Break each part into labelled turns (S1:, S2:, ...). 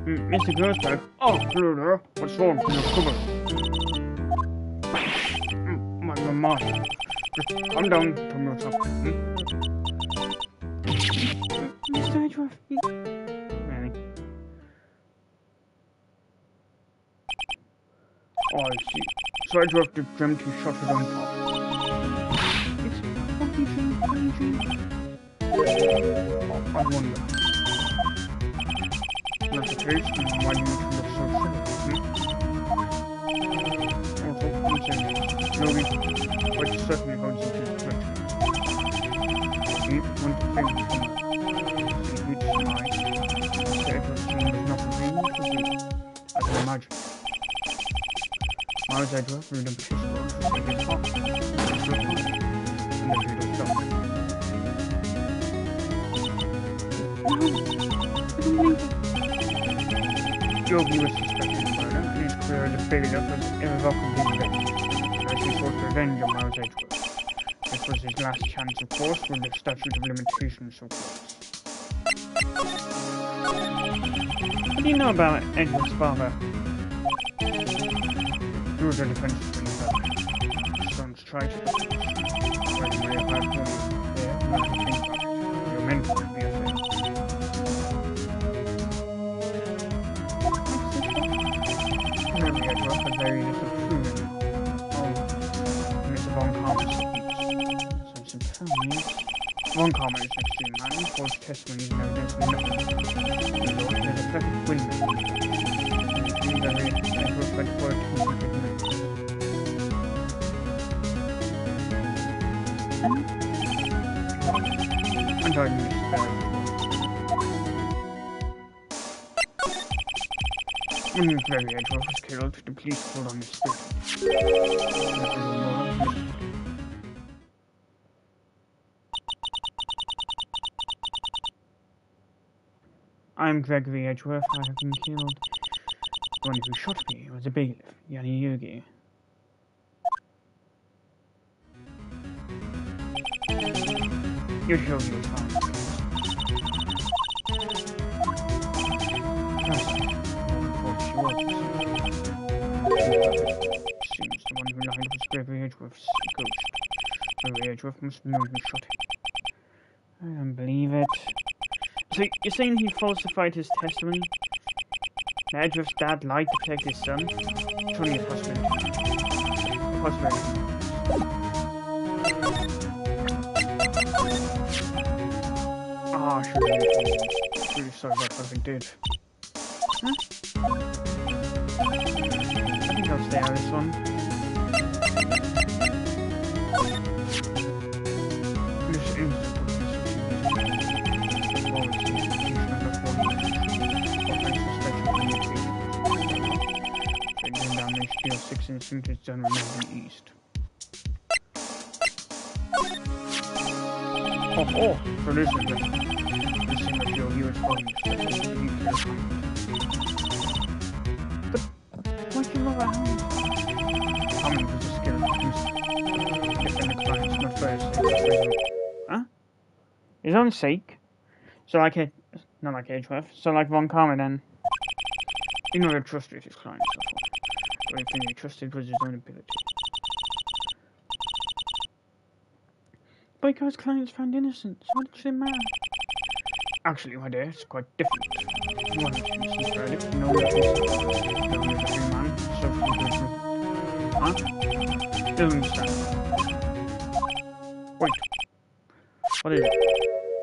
S1: Mr. Grossberg. Oh, hello there. What's wrong? You're covered. My mind. Just calm down from yourself. Mr. Edgeworth. Really? Oh, I see. So Edgeworth did dreamt he shot his own father. It's funny dream. I wonder. That's the case, then why do you look so silly? Also, Louis, which certainly holds into his collection. He want to think from he'd deny. Mr. Edward's dream was not a dream, it was real, I can imagine. Miles Edward read him pistol to save his heart. And the judo stopped. Yogi was suspected of murder, and his career as a failure was irrevocably ended, as he sought revenge on Miles Edgeworth. This was his last chance, of course, with the statute of limitations so close. What do you know about Edward's father? He was a defense attorney, his son's tried to where he may have had one there, not to think about it. You're meant to be a thing. Henry Edgeworth had very little clue in Mr. Von Karman's techniques. So I'm surprised. Von Karman is an extreme man, false testimony and evidence for nothing. Although he has a perfect windmill. He very Edgeworth went for it to I'm sorry, Mr. When Very Edgeworth was killed, the police called on his spirit. I'm Gregory Edgeworth. I have been killed. The one who shot me was a bailiff, Yanni Yogi. Your Yogi was fine. Seems the one who lied was Gregory Edgeworth's ghost. Gregory Edgeworth must have known who shot him. I don't believe it. So, you're saying he falsified his testimony? That Edgeworth's dad lied to protect his son? It's only a possibility. Ah, sure. I'm really sorry about what I did. Huh? I think I'll stay out of this one. This is DL-6 incident is done remotely east. Oh, so this is the Yogi was following But why'd you love that hand? Hammond was a skilled defend the clients, not for his sake. Huh? His own sake? So like it, not like Edgeworth, so like Von Karman then. He never trusted his clients, so far. The only thing he trusted was his own ability. But his clients found innocent, so what does it matter? Actually, my dear, it's quite different. One innocent verdict, no witness, no one is a free man, social judgment. Huh? Doesn't understand. Wait. What is it?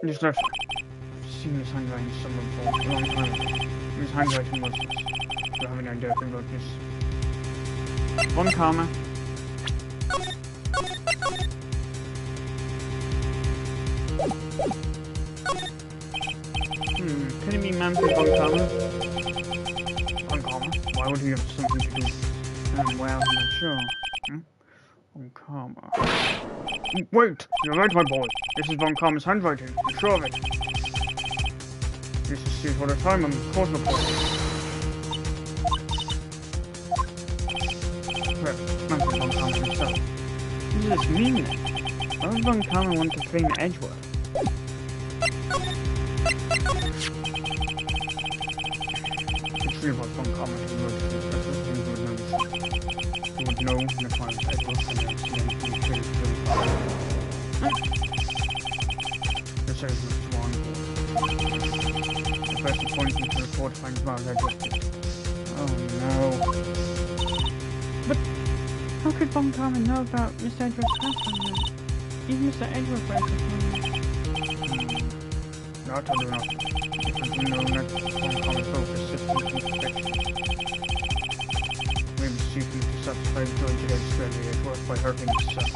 S1: This letter. I've seen this handwriting somewhere for a long time ago. His handwriting was this. Do you have any idea who wrote this? Von Karman. Can it be Manfred Von Karman? Von Karman? Why would he have something to do with well, I'm not sure. Von Karman. Wait! You're right, my boy. This is Von Karman's handwriting. I'm sure of it. Used to see it all the time on the court report. Well, Manfred Von Karman himself. What does this mean then? Why would Von Karman want to frame Edgeworth? actually was one comment he wrote to the special thing he would notice. He would know in the trial that Edward had never seen anything clear to the the servant was sworn. The person pointing to the report finds about Edward. Oh no. But how could Von Karma know about Mr. Edward's past then? Even Mr. Edward was not old enough. Because we know that Von Karma's focus systems and perfection. Maybe seeking to satisfy the grudge against Gregory Edward by hurting his son.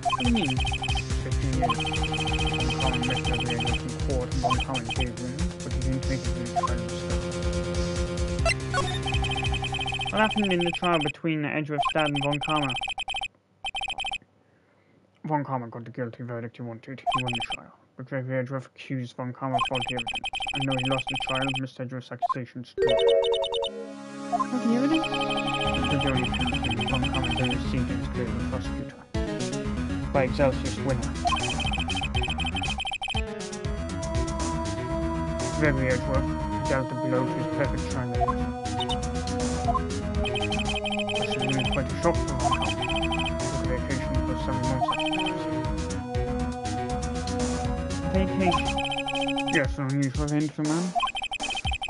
S1: What do you mean? 15 years. Von Karma met Gregory Edward in court and Von Karma gave him, but he didn't take it in his trial himself. What happened in the trial between Edward's dad and Von Karma? Von Karma got the guilty verdict he wanted. He won the trial. But Gregory Edward accused Von Karma of faulty evidence. And though he lost the trial, Mr. Edward's accusations stood. Faulty evidence? The only penalty Von Karma ever received in his career as a prosecutor. By Excelsior's winner. Gregory Edward dealt a blow to his perfect trial evidence. This has been quite a shock for Von Karma. The vacation for some months. Vacation? Yes, an unusual event for a man.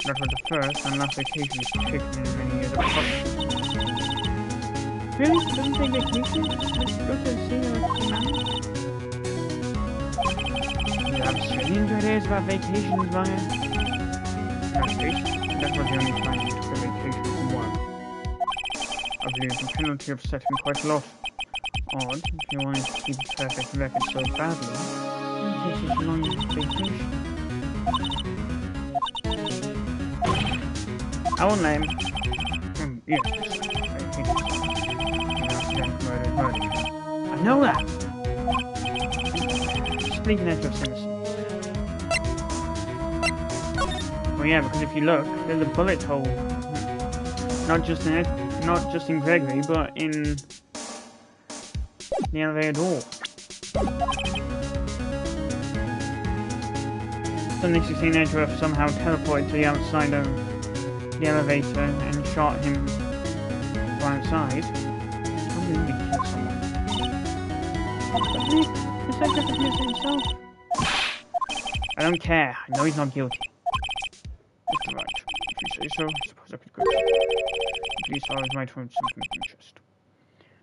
S1: That was the first and last vacation he's taken in many years of prosecution. Really? Doesn't take vacation? Let's go to the sea or a man? You have strange ideas about vacations, Ryan. In that case, that was the only time he took a vacation from work. I believe the penalty upset him quite a lot. Odd, if you wanted to keep a perfect record so badly, in case he's long vacation. I won't let him. Yes, I hate it. Murder. I know that! Speaking of innocence. Well, yeah, because if you look, there's a bullet hole. Not just in Gregory, but in the elevator door. Suddenly 16 Edgeworth somehow teleported to the outside of the elevator and shot him from outside. How did he kill someone? But Nick, Mr. Edgeworth admits it himself. I don't care. I know he's not guilty. Mr. Wright, if you say so, I suppose I could go. At least I was right from something of interest.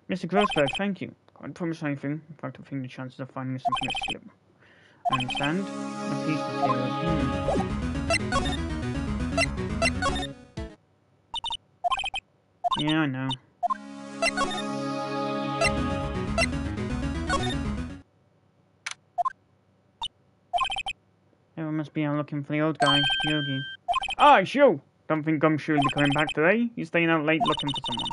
S1: Mr. Grossberg, thank you. I can't promise anything. In fact, I think the chances of finding something are slim. I understand. The piece materials. Yeah, I know. Everyone must be out looking for the old guy, Yogi. Ah, it's you! Don't think Gumshoe will be coming back today. He's staying out late looking for someone.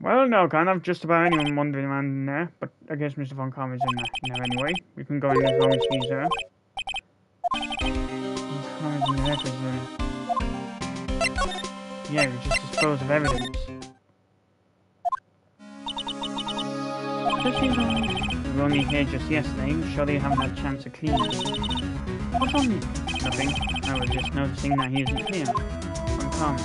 S1: Well, no, kind of. Just about anyone wandering around in there. But I guess Mr. Von Karma's in there anyway. We can go in as long as he's there. Von Karma's in the records room. Yeah, we just dispose of evidence. We were only here just yesterday. Surely you haven't had a chance to clean it. What's wrong? Nothing. I was just noticing that he isn't clear. Von Karma.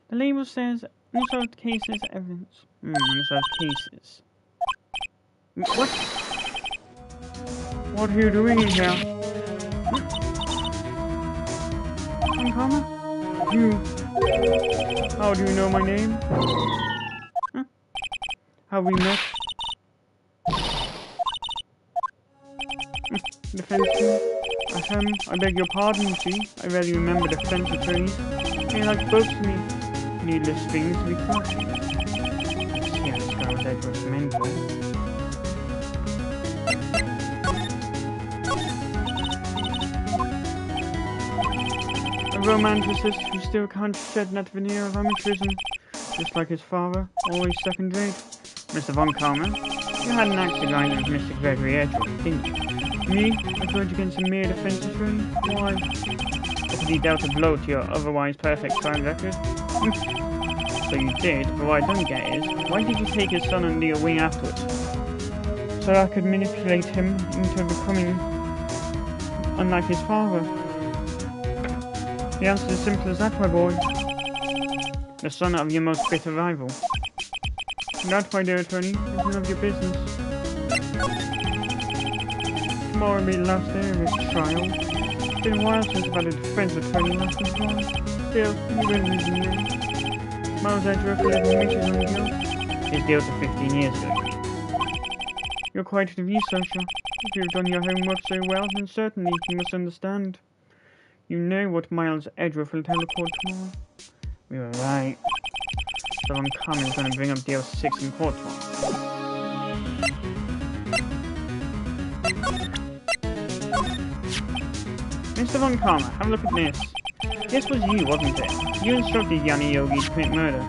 S1: The label says unsolved cases evidence. Unsolved cases. What? What are you doing here? Von Karma? You. How do you know my name? Huh? Have we met? Defense team? I beg your pardon, see? I rarely remember defense attorneys. They like both to me. Needless things to be crushed. See how this guy was Edward's mentor. A romanticist who still can't shed that veneer of amateurism. Just like his father, always second rate. Mr. Von Karma, you had an axe to grind with Mr. Gregory Edgeworth, didn't you? Me? A grudge against a mere defense attorney? Why? Because he dealt a blow to your otherwise perfect trial record? So you did, but what I don't get is, why did you take his son under your wing afterwards? so I could manipulate him into becoming unlike his father. The answer is simple as that, my boy. The son of your most bitter rival. That, my dear attorney, is none of your business. Tomorrow will be the last day of this trial. It's been a while since I've had a defense attorney last as well. Still, you will lose in the end. Miles Edgeworth will have measures on the deal. His deal's for 15 years ago. You're quite the researcher. If you've done your homework so well, then certainly you must understand. You know what Miles Edgeworth will tell the court tomorrow. We were right. Someone coming is going to bring up DL-6 in court tomorrow. Mr. Von Karma, have a look at this. This was you, wasn't it? You instructed Yanni Yogi to commit murder.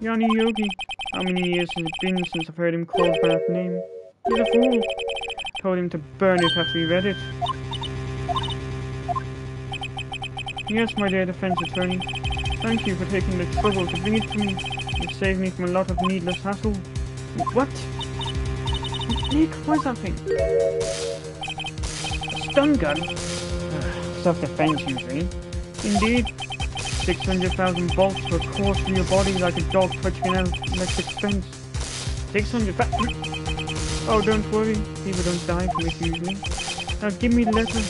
S1: Yanni Yogi? How many years has it been since I've heard him called by that name? He's a fool. Told him to burn it after he read it. Yes, my dear defense attorney. Thank you for taking the trouble to bring it to me. It saved me from a lot of needless hassle. What? Nick, what's that thing? Stun gun? Self-defense usually. Indeed. 600,000 volts will course through your body like a dog touching an electric fence. 600,000? Oh, don't worry. People don't die from it usually. Now give me the letter.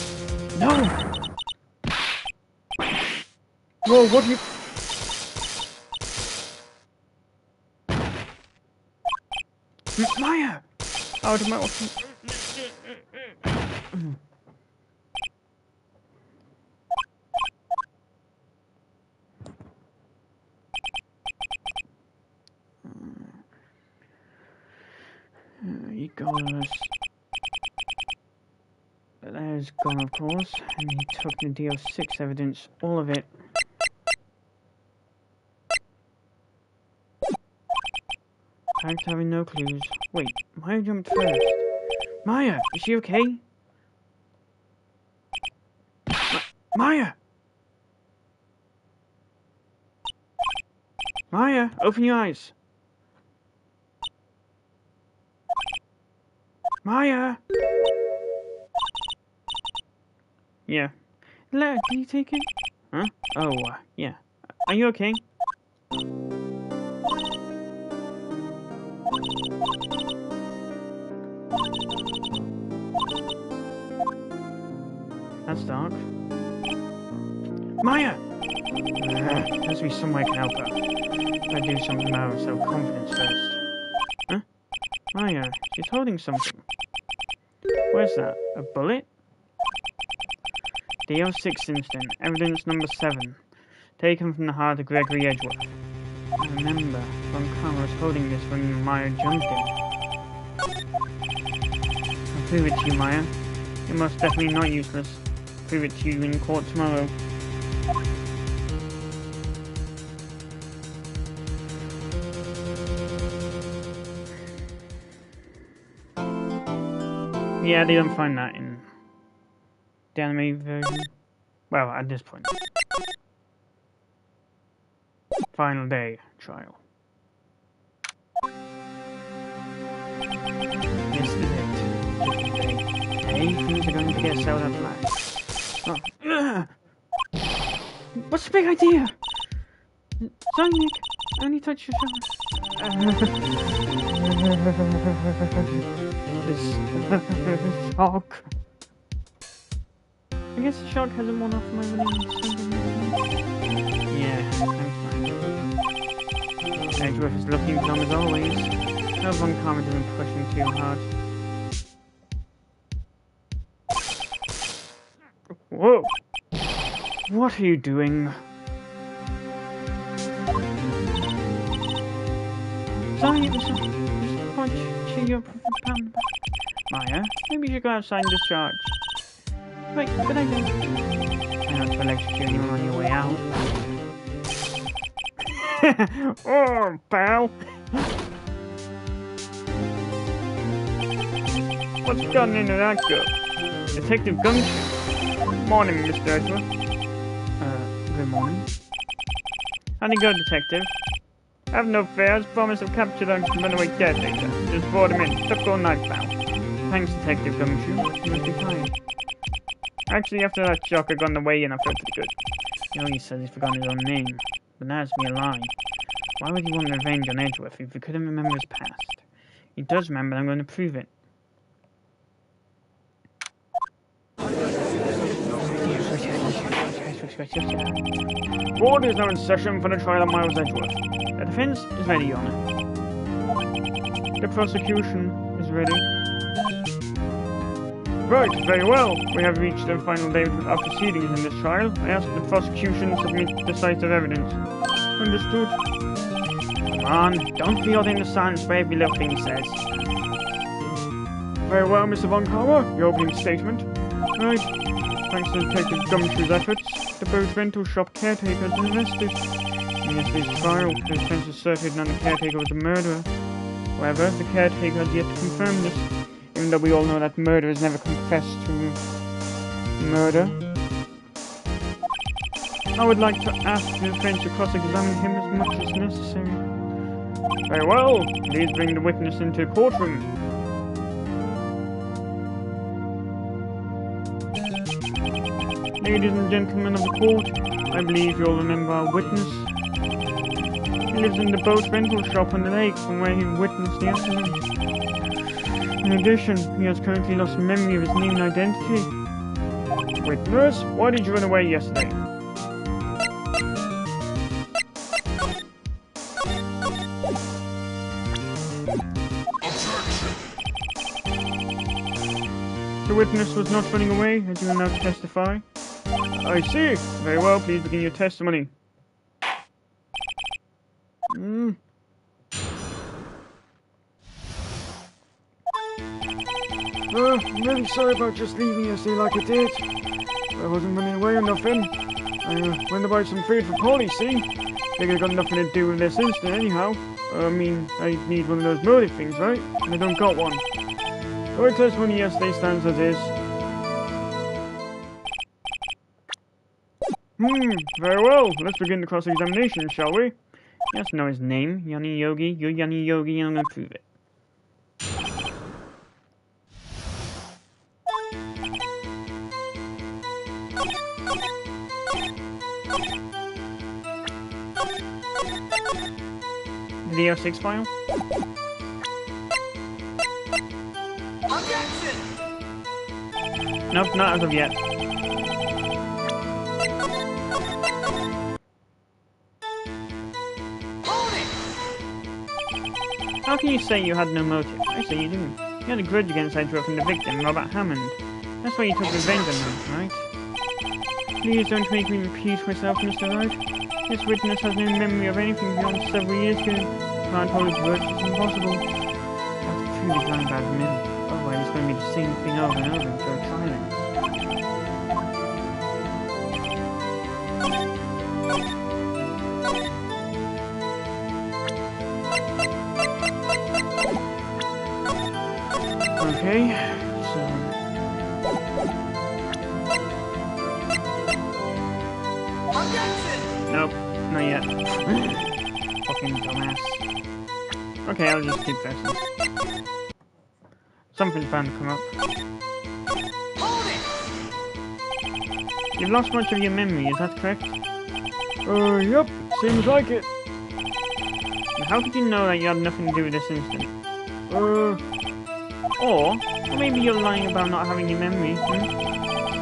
S1: No! Whoa, what are you... Maya! Out of my office. He goes. There's gone, of course, and he took the DL-6 evidence, all of it. Fact having no clues. Wait, Maya jumped first. Maya, is she okay? Maya! Maya, open your eyes. Maya! Yeah. Letter, can you take it? Huh? Oh, yeah. Are you okay? That's dark. Maya! Has to be some way I can help her. Gotta do something about her self-confidence first. Huh? Maya, she's holding something. Where's that? A bullet? DL-6 incident, evidence number 7. Taken from the heart of Gregory Edgeworth. I remember, Von Karma was holding this when Maya jumped in. I'll prove it to you, Maya. You're most definitely not useless. I'll prove it to you in court tomorrow. Yeah, they don't find that in the anime version. Well, at this point. Final day trial. This is it. Hey, things are going to get settled at last. Oh. What's the big idea? Sorry, Nick. I only touched your shoulder. This shock. I guess the shock hasn't worn off my release. Yeah, I'm fine. Edgeworth is looking dumb as always. No Von Karma isn't pushing too hard. Whoa! What are you doing? Sorry, it was a punch to your pound. Maya, maybe you should go outside and discharge. Wait, good idea. Try not to electrocute anyone on your way out. Oh, pal! What's gotten into that girl? Detective Gumshoe. Morning, Mr. Edgeworth. Good morning. How'd it go, Detective? Have no fear, as promised I've captured the runaway caretaker. Just brought him in, took all night bound. Thanks, Detective Gumshoe. You must be fine. Actually, after that shock, I got away and I felt pretty good. He only says he's forgotten his own name. But that's me a lie. Why would he want revenge on Edgeworth if he couldn't remember his past? He does remember, and I'm going to prove it. Board is now in session for the trial of Miles Edgeworth. The defense is ready, Your Honor. The prosecution is ready. Right, very well. We have reached the final day of our proceedings in this trial. I ask the prosecution to submit decisive evidence. Understood. Come on, don't be odd in the silence for every little thing he says. Very well, Mr. Von Karma, your opening statement. Right. Thanks to Detective Gumshoe's efforts, the boat rental shop caretaker has been arrested. In yesterday's trial, the defense asserted that the caretaker was a murderer. However, the caretaker has yet to confirm this, even though we all know that murderers never confess to murder. I would like to ask the defense to cross-examine him as much as necessary. Very well, please bring the witness into the courtroom. Ladies and gentlemen of the court, I believe you'll remember our witness. He lives in the boat rental shop on the lake from where he witnessed the accident. In addition, he has currently lost memory of his name and identity. Witness, why did you run away yesterday? The witness was not running away, as you will now testify. I see. Very well, please begin your testimony. I'm really sorry about just leaving yesterday like I did. I wasn't running away or nothing. I went to buy some food for Polly, see? Figured it got nothing to do with this incident anyhow. I mean, I need one of those motive things, right? And I don't got one. So my testimony yesterday stands as is. Very well. Let's begin the cross-examination, shall we? He has to know his name. Yanni Yogi. You're Yanni Yogi, and I'm going to prove it. The DL-6 file?
S2: Objection!
S1: Nope, not as of yet. How can you say you had no motive? I say you do. You had a grudge against Edgeworth and the victim, Robert Hammond. That's why you took revenge on him, right? Please don't make me repeat myself, Mr. Wright. This witness has no memory of anything beyond several years ago. Can't hold his words, it's impossible. That's truly going bad for him. Otherwise it's going to be the same thing over and over until trial ends. Okay, so... Nope, not yet. Fucking dumbass. Okay, I'll just keep pressing. Something's bound to come up. You've lost much of your memory, is that correct? Yep, seems like it. Now, how could you know that you had nothing to do with this incident? Or maybe you're lying about not having your memory,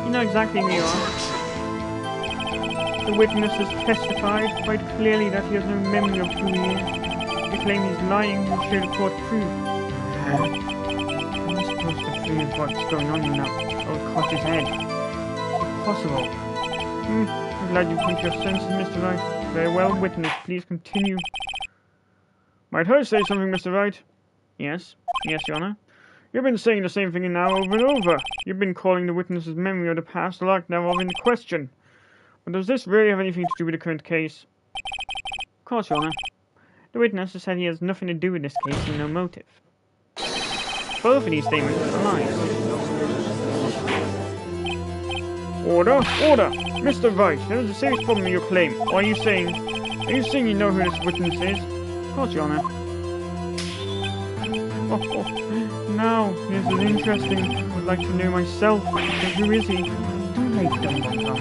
S1: You know exactly who you are. The witness has testified quite clearly that he has no memory of who he is. They claim he's lying and show the court proof. I'm supposed to prove what's going on in that old cottage head. Impossible. I'm glad you come to your senses, Mr. Wright. Very well, witness. Please continue. Might I say something, Mr. Wright? Yes. Yes, Your Honor. You've been saying the same thing now over and over. You've been calling the witness's memory of the past the lack thereof into question. But does this really have anything to do with the current case? Of course, Your Honor. The witness has said he has nothing to do with this case and no motive. Both of these statements are lies. Order! Order! Mr. Wright, there is a serious problem in your claim. Or are you saying you know who this witness is? course, Your Honor. Oh, now, this is interesting. I would like to know myself. So who is he? Too late, Von Karma.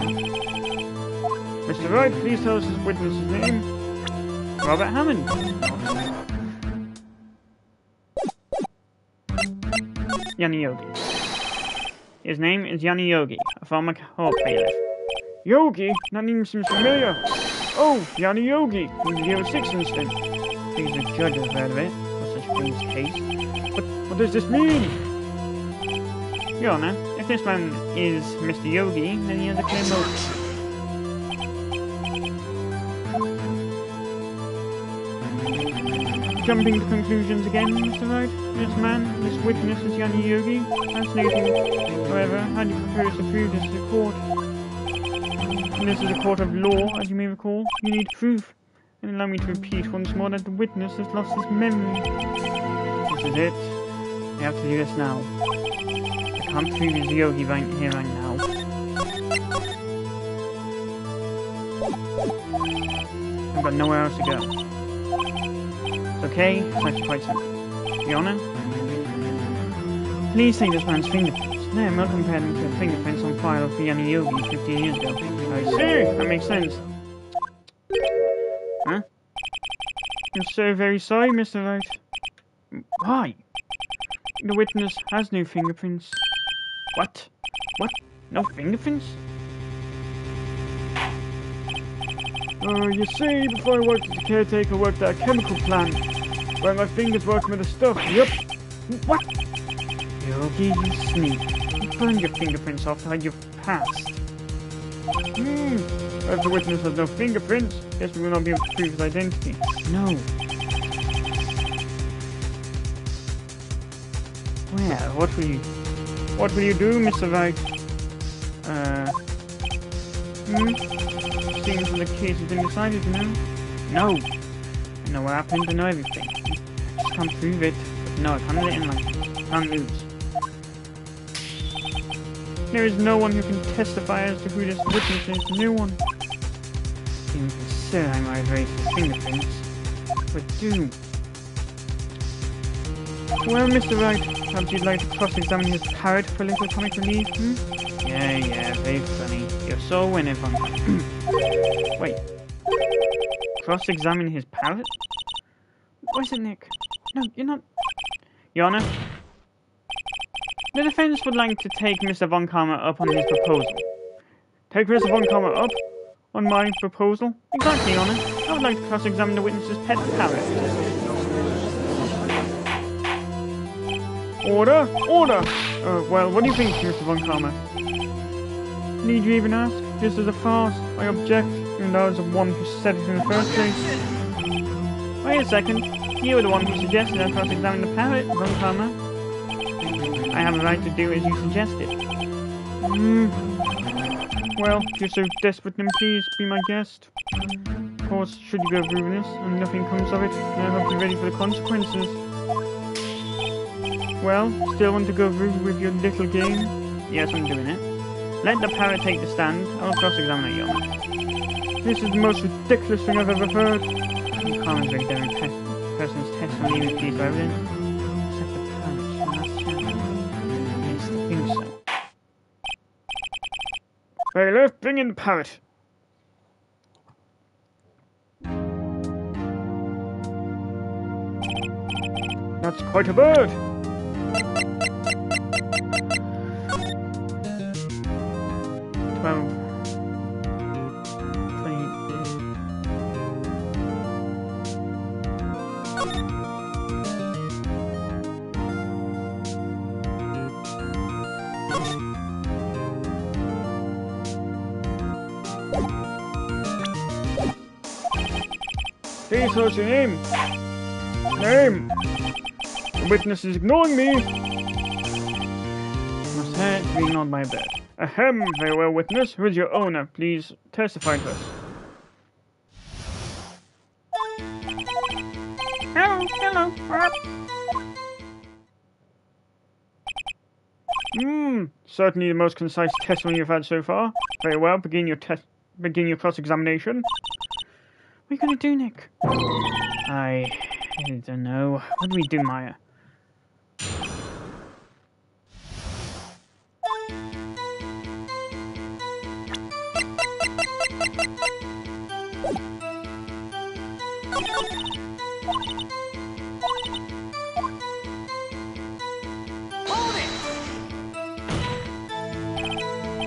S1: Mr. Wright, please tell us his witness's name. Robert Hammond. Yanni Yogi. His name is Yanni Yogi, a former court bailiff. Yogi? That name seems familiar. Oh, Yanni Yogi, from the DL-6 incident. He's a judge, I've heard of it, for such a famous case. But what does this mean? Your Honor, if this man is Mr. Yogi, then he has a clear motive. Jumping to conclusions again, Mr. Wright. This man, this witness is Yanni Yogi. Fascinating. However, how do you propose to prove this to the court? And this is a court of law, as you may recall. You need proof. And allow me to repeat once more that the witness has lost his memory. This is it. I have to do this now. I can't prove he's Yogi right here, right now. I've got nowhere else to go. Okay, it's actually quite simple. Your Honor, please take this man's fingerprints. No, I'm not comparing them to the fingerprints on file for Yanni Yogi 15 years ago. I see, that makes sense. Huh? I'm so very sorry, Mr. Wright. Why? The witness has no fingerprints. What? What? No fingerprints? You see, before I worked as a caretaker, I worked at a chemical plant, where my fingers worked with the stuff. Yup. What? Yogi, you sneak. You burned your fingerprints off to hide your past. If the witness has no fingerprints, guess we will not be able to prove his identity. No. Well, what will you do, Mr. Wright? Seems that the case has been decided, you know? No! I know what happened, I know everything. I just can't prove it. But no, I can't let it in like can't lose. There is no one who can testify as to who this witness is. No one. Even consider I might erase the fingerprints. But do. Well, Mr. Wright, perhaps you'd like to cross-examine his parrot for a little comic relief, Yeah, very funny. You're so whenever. Wait. Cross-examine his parrot? What is it, Nick? No, you're not... Your Honor, the defense would like to take Mr. Von Karma up on his proposal. Take Mr. Von Karma up on my proposal? Exactly, Your Honor. I would like to cross-examine the witness's pet parrot. Order! Order! Well, what do you think, Mr. Von Karma? Need you even ask? This is a farce. I object, even though I was the one who said it in the first place. Wait a second. You were the one who suggested I cross-examine the parrot, Von Karma. I have a right to do as you suggested. Well, if you're so desperate, then please be my guest. Of course, should you go through this, and nothing comes of it, then I hope you're ready for the consequences. Well, still want to go through with your little game? Yes, I'm doing it. Let the parrot take the stand. I'll cross-examine it, Your Honor. This is the most ridiculous thing I've ever heard. You can't break every person's testimony with piece of evidence. Except the parrot's last chance. Yes, I think so. Bailiff, bring in the parrot. That's quite a bird. Please, what's your name? Name! The witness is ignoring me! Must have to be ignored by a bird. Ahem, very well, witness. Who is your owner? Please testify to us. Hello. Certainly the most concise testimony you've had so far. Very well, begin your cross-examination. What are you going to do, Nick? I don't know. What do we do, Maya?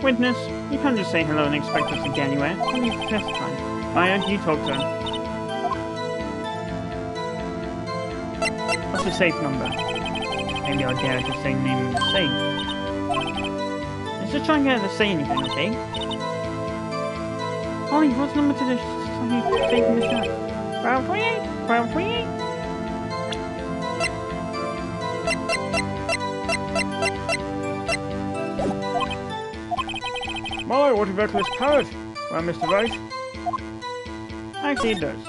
S1: Witness, you can't just say hello and expect us to get anywhere. You need to testify. Maya, you talk to her. What's the safe number? Maybe I'll get her to say the name of the safe. Let's just try and get her to say anything, okay? Ollie, what's the number to the safe in the shop? 1228? 1228? My, what a reckless parrot! Well, Mr. Wright. Actually, it does.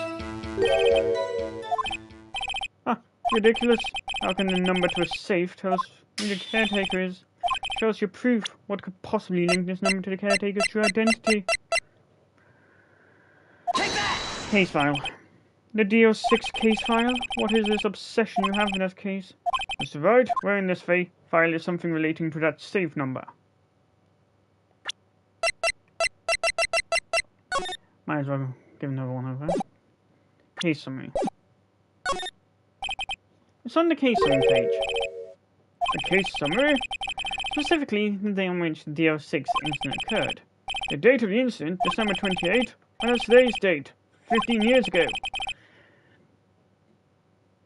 S1: Ah, ridiculous. How can the number to a safe tell us who the caretaker is? Show us your proof. What could possibly link this number to the caretaker's true identity?
S2: Take that!
S1: Case file. The DL-6 case file? What is this obsession you have with that case? Mr. Wright, where in this file is something relating to that safe number? Might as well give another one over. Case summary. It's on the case summary page. The case summary? Specifically, the day on which the DL-6 incident occurred. The date of the incident, December 28th, and that's today's date, 15 years ago.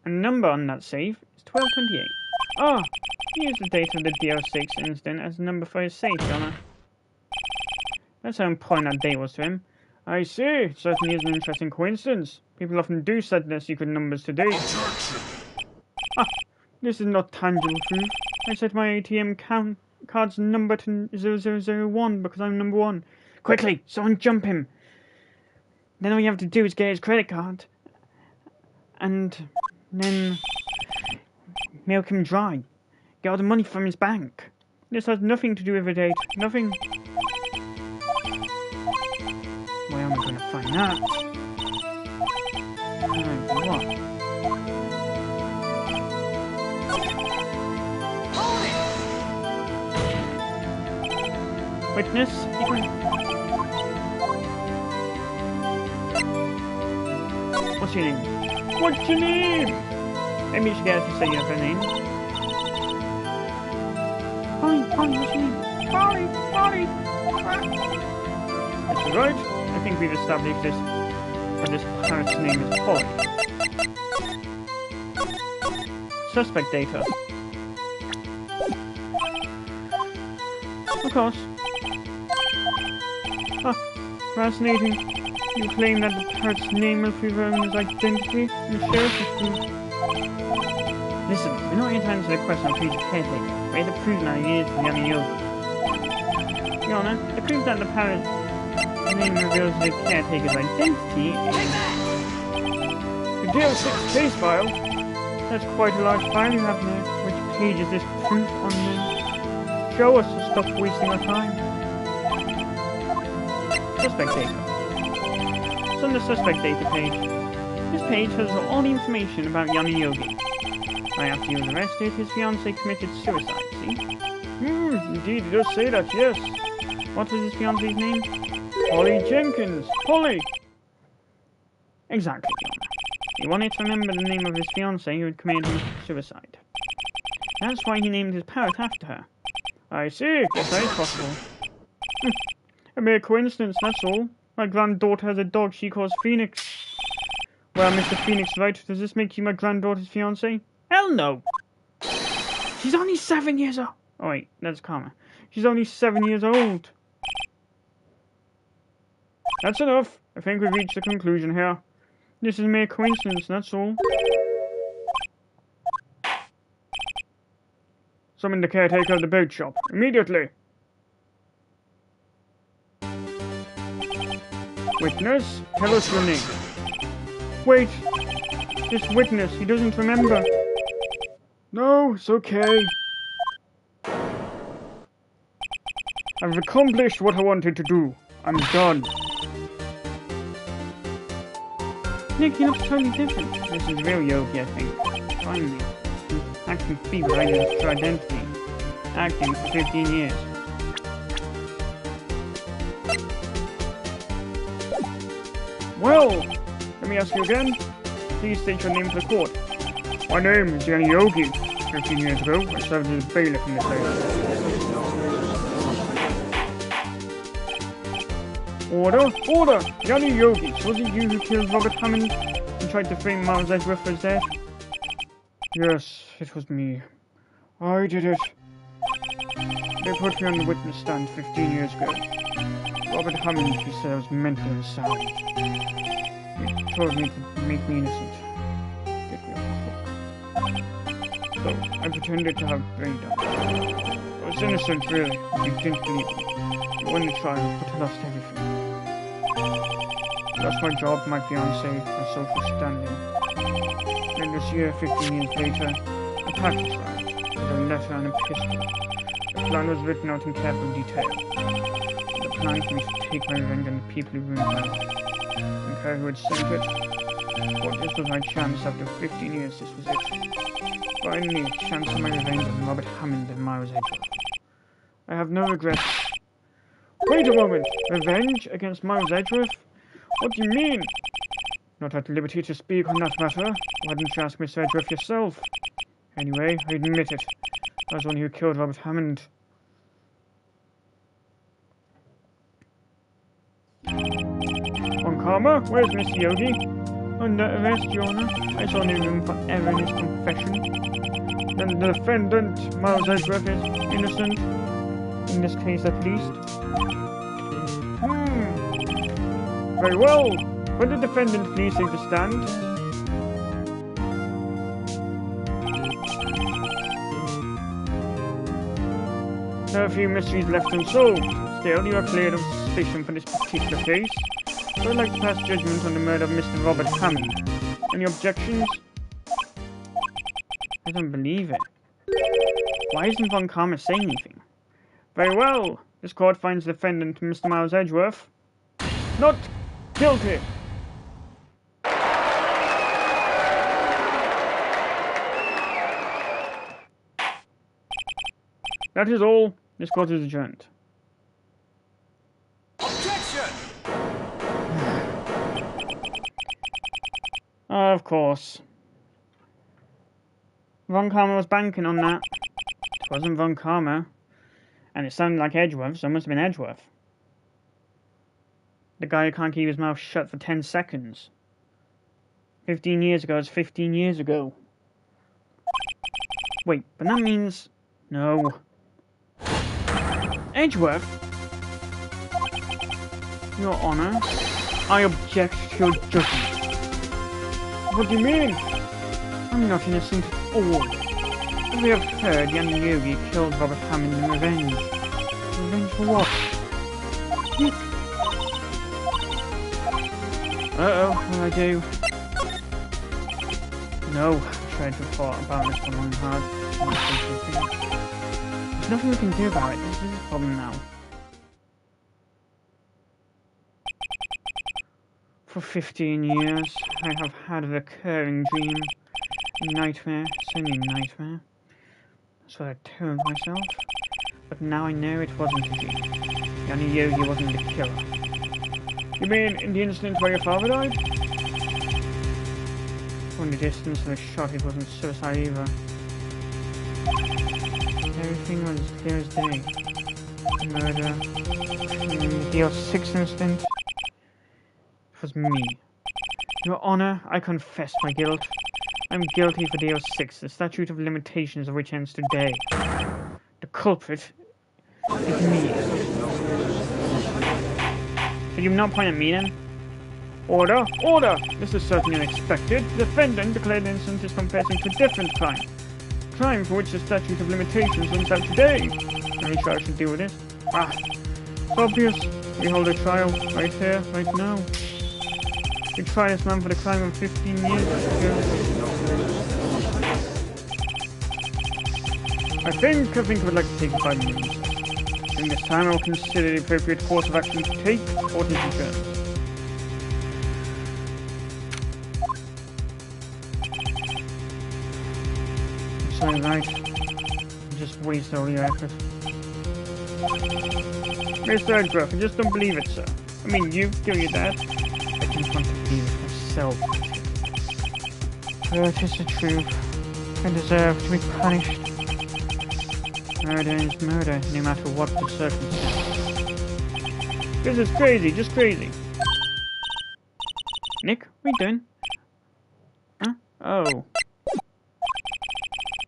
S1: And the number on that safe is 1228. Ah, he used the date of the DL-6 incident as the number for his safe, Your Honor. That's how important that date was to him. I see. It certainly is an interesting coincidence. People often do set their secret numbers to dates. Ah, this is not tangible proof. I set my ATM card's number to 0001 because I'm number 1. Quickly, someone jump him. Then all you have to do is get his credit card. And then milk him dry. Get all the money from his bank. This has nothing to do with a date. Nothing. Where am I going to find that? What? Witness? What's your name? What's your name? Maybe you should get her to say her name. Polly, what's your name? Polly! That's right. I think we've established this. But this parrot's name is Polly. Suspect data. Of course. Ah, fascinating. You claim that the parrot's name will prove owner's identity and the sheriff is proof. Listen, we're not here to answer the question of who's the caretaker. We're here to prove that he is Yanni Yogi. Your Honor, the proof that the parrot's name reveals the caretaker's identity is... The DL-6 case file? That's quite a large file you have there. Which page is this proof on there? Show us to stop wasting our time. Suspect data. It's on the suspect data page. This page has all the information about Yanni Yogi. Right after he was arrested, his fiancée committed suicide, see? Indeed, it does say that, yes. What was his fiancée's name? Polly Jenkins. Polly! Exactly, Your Honor. He wanted to remember the name of his fiancée who had committed suicide. That's why he named his parrot after her. I see. Guess that is possible. A mere coincidence, that's all. My granddaughter has a dog she calls Phoenix. Well, Mr. Phoenix Wright, does this make you my granddaughter's fiancé? Hell no! She's only 7 years old. Oh wait, that's karma. She's only 7 years old. That's enough. I think we've reached a conclusion here. This is a mere coincidence, that's all. Summon the caretaker of the boat shop. Immediately! Witness, tell us your name. Wait! This witness, he doesn't remember. No, it's okay. I've accomplished what I wanted to do. I'm done. Nick, he looks totally different. This is real Yogi, I think. Finally. Acting fever hiding his true identity. Acting for 15 years. Well, let me ask you again. Please state your name to the court. My name is Yanni Yogi. 15 years ago, I served as a bailiff in this area. Order! Order! Yanni Yogi, was it you who killed Robert Hammond and tried to frame Miles Edgeworth for his death? Yes, it was me. I did it. They put me on the witness stand 15 years ago. Robert Hammond, he said I was mentally unsound. He told me to make me innocent. Get me off the hook. So, I pretended to have brain damage. I was innocent, really, but you didn't believe me. You won the trial, but I lost everything. Lost my job, my fiancé, my social standing. Then this year, 15 years later, a package arrived, with a letter and a pistol. The plan was written out in careful detail. The plan for me to take my revenge on the people who ruined my life. And her who had sent it. But this was my chance. After 15 years, this was it. Finally, a chance for my revenge on Robert Hammond and Miles Edgeworth. I have no regrets. Wait a moment! Revenge against Miles Edgeworth? What do you mean? Not at liberty to speak on that matter. Why didn't you ask Miss Edgeworth yourself? Anyway, I admit it. I was the one who killed Robert Hammond. On karma, where's Mr. Yogi? Under arrest, Your Honor. I saw no room for error in his confession. Then the defendant, Miles Edgeworth, is innocent. In this case, at least. Very well. Would the defendant please take the stand? There are a few mysteries left unsolved. Still, you are cleared of suspicion for this particular case. So I'd like to pass judgment on the murder of Mr. Robert Hammond. Any objections? I don't believe it. Why isn't Von Karma saying anything? Very well. This court finds the defendant, Mr. Miles Edgeworth, not guilty. That is all. This court is adjourned.
S2: Objection!
S1: Of course. Von Karma was banking on that. It wasn't Von Karma. And it sounded like Edgeworth, so it must have been Edgeworth. The guy who can't keep his mouth shut for 10 seconds. 15 years ago is 15 years ago. Wait, but that means... No. Edgeworth? Your Honor, I object to your judgment. What do you mean? I'm not innocent at all. As we have heard, Yanni Yogi killed Robert Hammond in revenge. Revenge for what? Uh-oh, what do I do? No, I tried to have thought about this for long and hard. There's nothing we can do about it. This is a problem now. For 15 years, I have had a recurring dream. A nightmare, it's only a nightmare. That's what I told myself. But now I know it wasn't a dream. Yanni Yogi wasn't the killer. You mean in the incident where your father died? From the distance of the shot, it wasn't suicide either. Everything was clear as day. Murder. The DL-6 incident. It was me. Your Honor, I confess my guilt. I'm guilty for DL-6, the statute of limitations of which ends today. The culprit is me. Did you not point at me then? Order! Order! This is certainly unexpected. The defendant declared innocent is confessing to a different crime. Crime for which the statute of limitations runs out today. Are you sure I should deal with this? Ah, it's obvious. We hold a trial right here, right now. We try this man for the crime of 15 years ago. I think I would like to take a 5 minutes. During this time I will consider the appropriate course of action to take or to adjourn. absolutely right. Just waste all your effort. Mr. Edgeworth, I just don't believe it, sir. I mean, you kill your dad. I didn't want to believe it myself. But it is the truth. I deserve to be punished. Murder is murder, no matter what the circumstances. This is crazy, just crazy. Nick, what are you doing? Huh? Oh.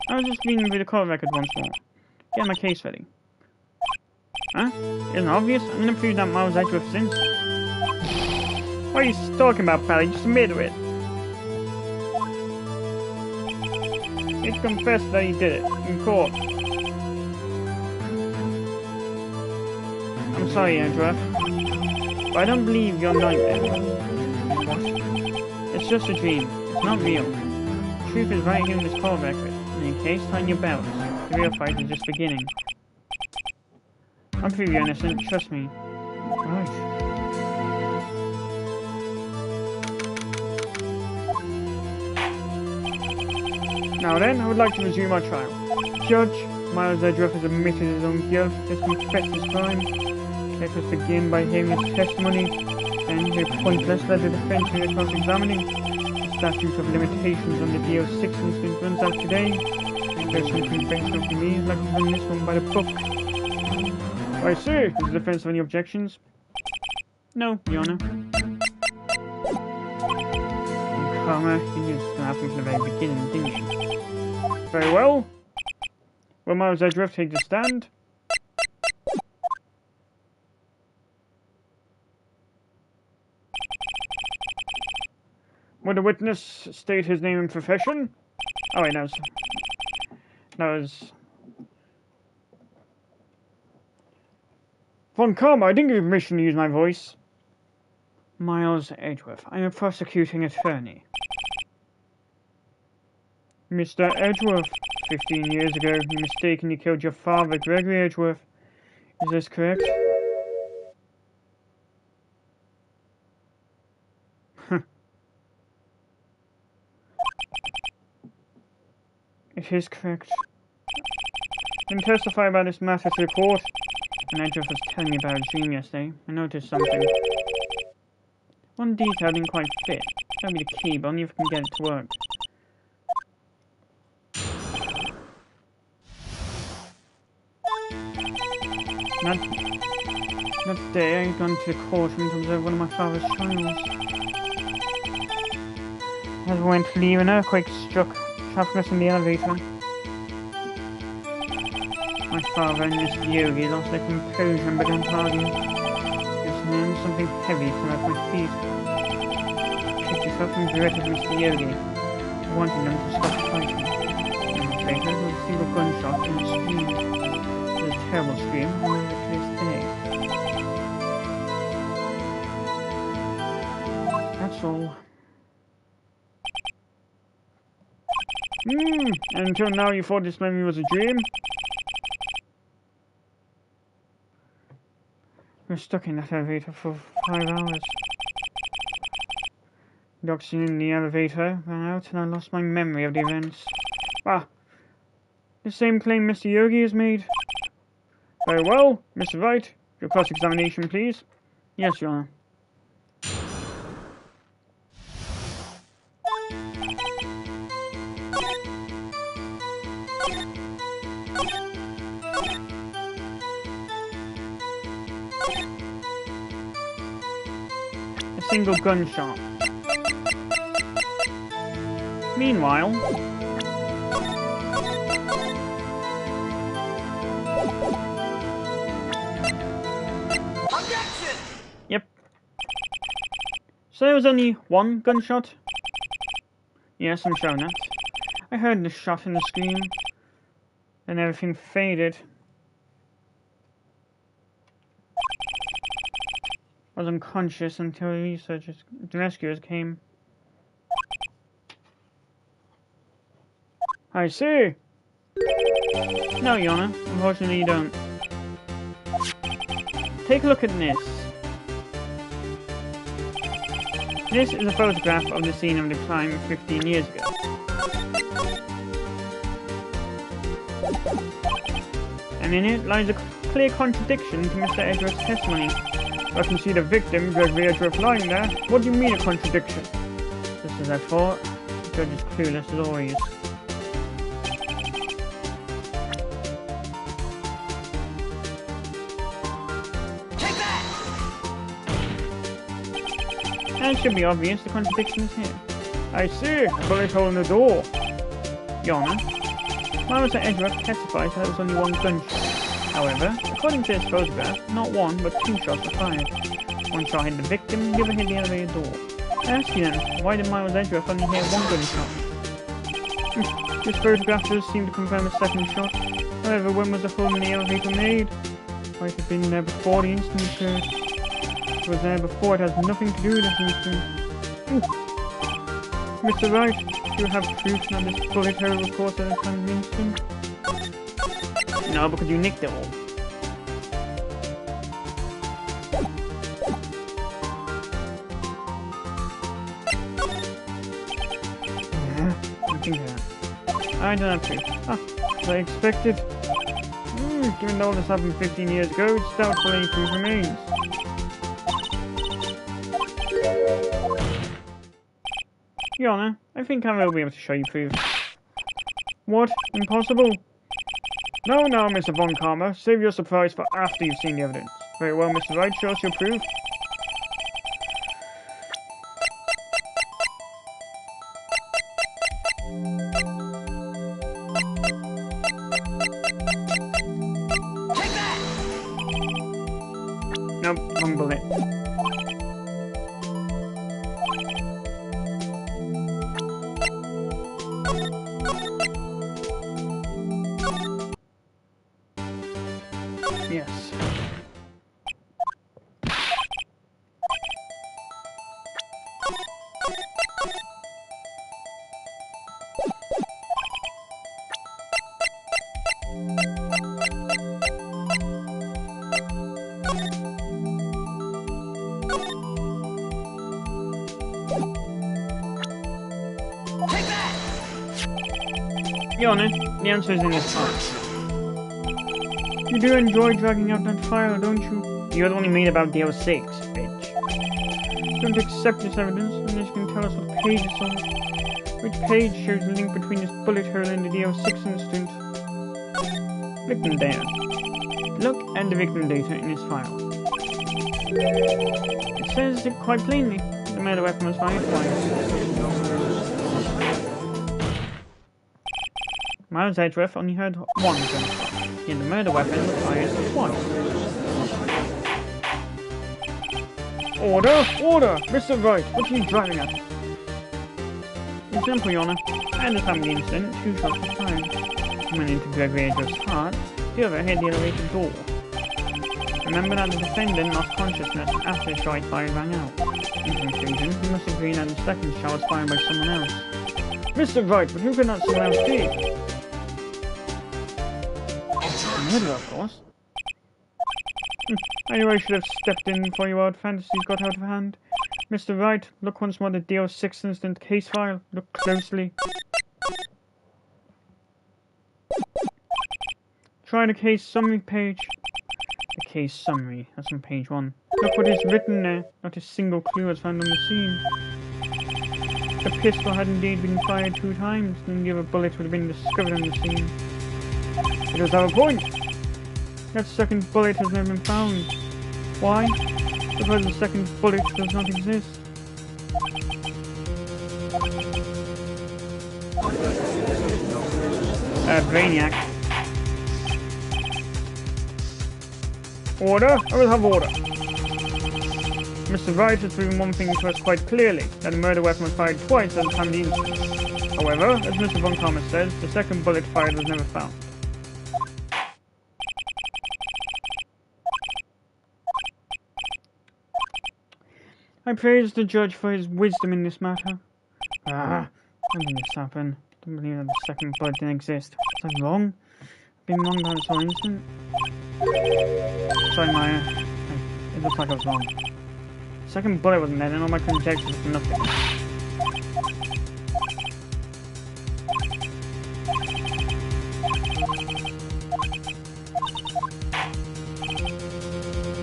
S1: I was just reading through the call record once more. Get my case ready. Huh? Isn't it obvious? I'm gonna prove that Miles Edgeworth is innocent. What are you talking about, pal? Just admit to it. He's confessed that he did it in court. I'm sorry, Edgeworth, but I don't believe your nightmare. What? It's just a dream. It's not real. The truth is right here in this call record. And in case, tighten your belts. The real fight is just beginning. I'll prove you're innocent. Trust me. Right. Now then, I would like to resume our trial. Judge, Miles Edgeworth has admitted his own guilt, has confessed his crime. Let us begin by hearing his testimony, and if pointless, let the defense hear cross-examining. The statute of limitations on the DL-6 incident runs out today. There's some conventional for me, I'd like to run this one by the book. I see. Does the defense have any objections? No, Your Honor. Karma, you knew this was going to happen from the very beginning, didn't you? Very well. Will Miles Edgeworth take the stand? Would the witness state his name and profession? Oh wait, that was... Von Karma, I didn't give you permission to use my voice. Miles Edgeworth, I'm a prosecuting attorney. Mr. Edgeworth, 15 years ago, you mistakenly killed your father, Gregory Edgeworth. Is this correct? It is correct. Then testify about this matter to the court. And Edgeworth was telling me about a dream yesterday. I noticed something. One detail didn't quite fit. Showed me the key, but only if I can get it to work. That day, I had gone to the courtroom to observe one of my father's trials. As we went to leave, an earthquake struck, trapping us in the elevator. My father and Mr. Yogi lost their composure and began to argue. Just then, something heavy fell at my feet. I picked it up and directed Mr. Yogi. I wanted them to stop fighting. And later, there was a single gunshot and a scream. It was a terrible scream, I remember it to this day. That's all. And until now you thought this memory was a dream? We were stuck in that elevator for 5 hours. The oxygen in the elevator ran out and I lost my memory of the events. Ah! The same claim Mr. Yogi has made. Very well, Mr. Wright. Your cross-examination, please. Yes, Your Honor. A single gunshot. Meanwhile...
S2: Objection!
S1: Yep. So there was only one gunshot? Yes, I'm showing that. I heard the shot and the scream. Then everything faded. I was unconscious until the rescuers came. I see. No, Your Honor. Unfortunately, you don't. Take a look at this. This is a photograph of the scene of the crime 15 years ago. And in it lies a clear contradiction to Mr. Edgeworth's testimony. I can see the victim, Gregory Edgeworth, lying there. What do you mean a contradiction? Just as I thought. The judge is clueless as always.
S2: Take that!
S1: That should be obvious. The contradiction is here. I see. A bullet hole in the door. Your Honour, Mr. Edgeworth testifies that there was only one gunshot. However, according to his photograph, not one but two shots were fired. One shot hit the victim, the other hit the elevator door. I ask you then, why did Miles Edgeworth only hear one gunshot? This photograph does seem to confirm a second shot. However, when was the hole in the elevator made? Might have been there before the incident occurred. If it was there before, it has nothing to do with this incident. Mr. Wright, do you have proof that this bullet hole was caused at the time of the incident? No, because you nicked it all. I don't have proof. As I expected. Given all this happened 15 years ago, it's doubtful any proof remains. Your Honour, I think I will be able to show you proof. What? Impossible? No, Mr. Von Karma. Save your surprise for after you've seen the evidence. Very well, Mr. Wright. Show us your proof.
S2: Take that!
S1: Nope, wrong bullet. Yes.
S2: Take that!
S1: Your Honour, the answer is in this part. You do enjoy dragging out that file, don't you? You're the one who made about DL-6, bitch. Don't accept this evidence unless you can tell us what page it's on. Which page shows the link between this bullet hole and the DL-6 incident? Victim data. Look at the victim data in this file. It says it quite plainly. The murder weapon was fired twice. Miles Edgeworth only heard one gunshot. And the murder weapon was fired twice. Order! Order! Mr. Wright, what are you driving at? Example, Your Honour. At the time of the incident, two shots were fired. One went into Gregory Edgeworth's heart, the other hit the elevator door. Remember that the defendant lost consciousness after the shot fired rang out. In conclusion, we must agree that the second shot was fired by someone else. Mr. Wright, but who could that someone else be? Murder, of course. I knew I should have stepped in before your wild fantasies got out of hand. Mr. Wright, look once more at the DL-6 incident case file. Look closely. Try the case summary page. The case summary, that's on page 1. Look what is written there. Not a single clue was found on the scene. The pistol had indeed been fired 2 times, then the other bullet would have been discovered on the scene. It does have a point. That second bullet has never been found. Why? Because the second bullet does not exist. Brainiac. Order? I will have order. Mr. Wright has proven one thing to us quite clearly, that the murder weapon was fired twice at the time of the incident. However, as Mr. Von Karma says, the second bullet fired was never found. I praise the judge for his wisdom in this matter. How did this happen? I don't believe that the second bullet didn't exist. Was I wrong? I've been wrong about this whole incident. Sorry, Maya. It looks like I was wrong. The second bullet wasn't there, and all my conjectures were nothing.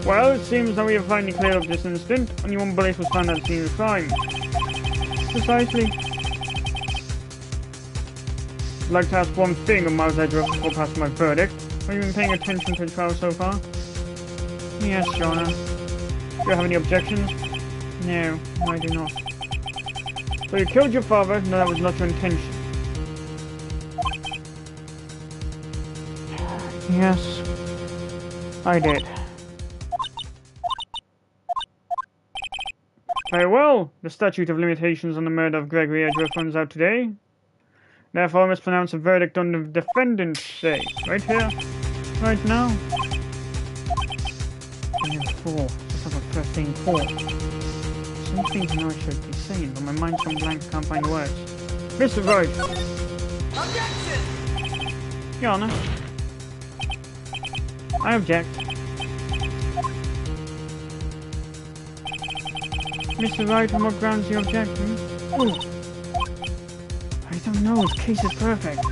S1: Well, it seems that we have finally cleared up this incident. Only one bullet was found at the scene of the crime. Precisely. I'd like to ask one thing of Miles Edgeworth before passing my verdict. Have you been paying attention to the trial so far? Yes, Your Honor. Do you have any objections? No, I do not. So you killed your father, no, that was not your intention. Yes, I did. Very well. The statute of limitations on the murder of Gregory Edgeworth runs out today. Therefore, I must pronounce a verdict on the defendant's sake. Right here. Right now. Number 4. Just have a first thing 4. Some things I know I should be saying, but my mind's gone blank, I can't find the words. Mr. Wright.
S2: Objection!
S1: Your Honor. I object. Mr. Wright, on what grounds do you object? Oh. I don't know, his case is perfect.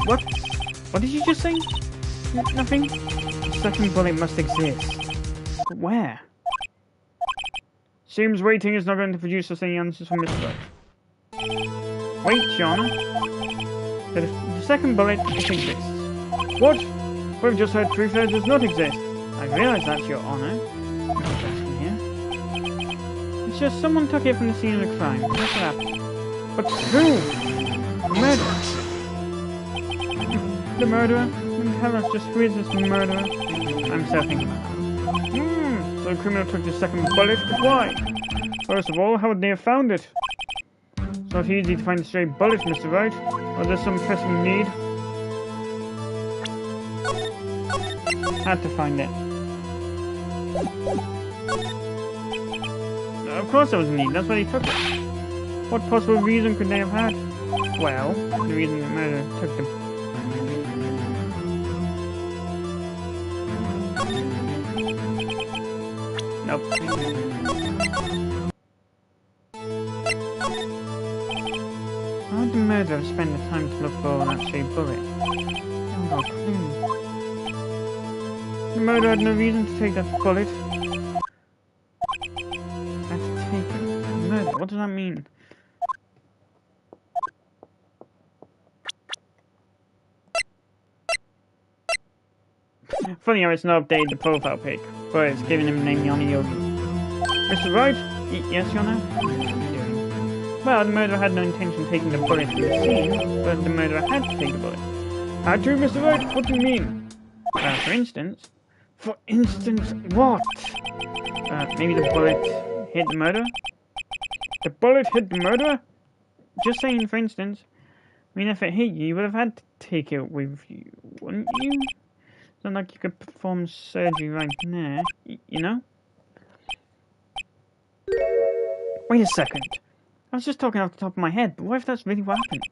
S1: What? What did you just say? Nothing? The second bullet must exist. But where? Seems waiting is not going to produce us any answers from Mr. Wright. Wait, Your Honor. The second bullet, it exists. What? We've just heard proof that it does not exist. I realise that, Your Honor. It's just someone took it from the scene of the crime. That's what happened. But who? The murderer. The murderer? Tell us just who is this murderer? I'm still thinking about it. So the criminal took the second bullet, but why? First of all, how would they have found it? It's not easy to find a stray bullet, Mr. Wright. Or there's some pressing need. Had to find it. Of course there was a need, that's why he took it. What possible reason could they have had? Well, the reason the murderer took the... Nope. How would the murderer spend the time to look for that stray bullet? No clue. The murderer had no reason to take that bullet. Had to take it. Murder, what does that mean? Funny how it's not updated the profile pic, but it's giving him the name Yanni Yogi. Mr. Wright? Yes, Your Honor? What are you doing? Well, the murderer had no intention of taking the bullet from the scene, but the murderer had to take the bullet. Had to, Mr. Wright? What do you mean? For instance... For instance, what? Maybe the bullet hit the murderer? The bullet hit the murderer? Just saying, for instance. I mean, if it hit you, you would have had to take it with you, wouldn't you? It's not like you could perform surgery right there, you know? Wait a second. I was just talking off the top of my head, but what if that's really what happened?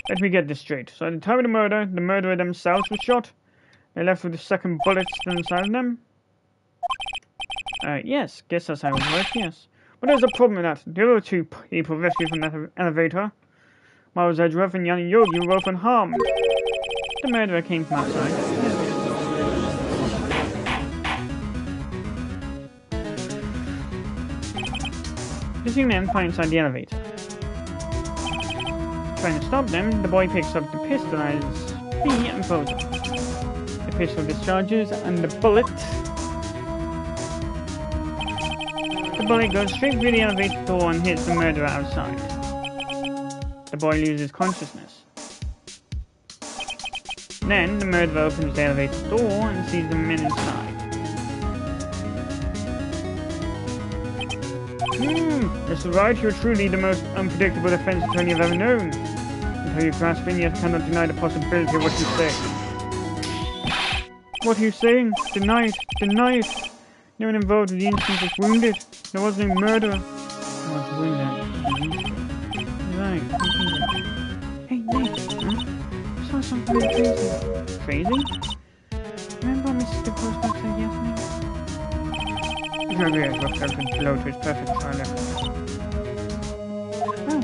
S1: Let me get this straight. So at the time of the murderer themselves was shot. They left with the second bullets still inside them? Yes, guess that's how it works, yes. But there's a problem with that. The other two people rescued from that elevator, Miles Edgeworth and Yanni Yogi, were both unharmed. The murderer came from outside. The two men find inside the elevator. Trying to stop them, the boy picks up the pistol as feet and throws it. The pistol discharges, and the bullet goes straight through the elevator door and hits the murderer outside. The boy loses consciousness. Then, the murderer opens the elevator door and sees the men inside. Mr. Wright, you're truly the most unpredictable defense attorney I've ever known. Until you grasp in, yet cannot deny the possibility of what you say. What are you saying? Deny it! Deny it! No one involved with the incident was wounded. There was no murderer. I was wounded. Right. Hey, Nate. I saw something crazy. Crazy? Remember Mr. DeCosta said yesterday? Gregory Edgeworth has been below to his perfect trial effort. Oh,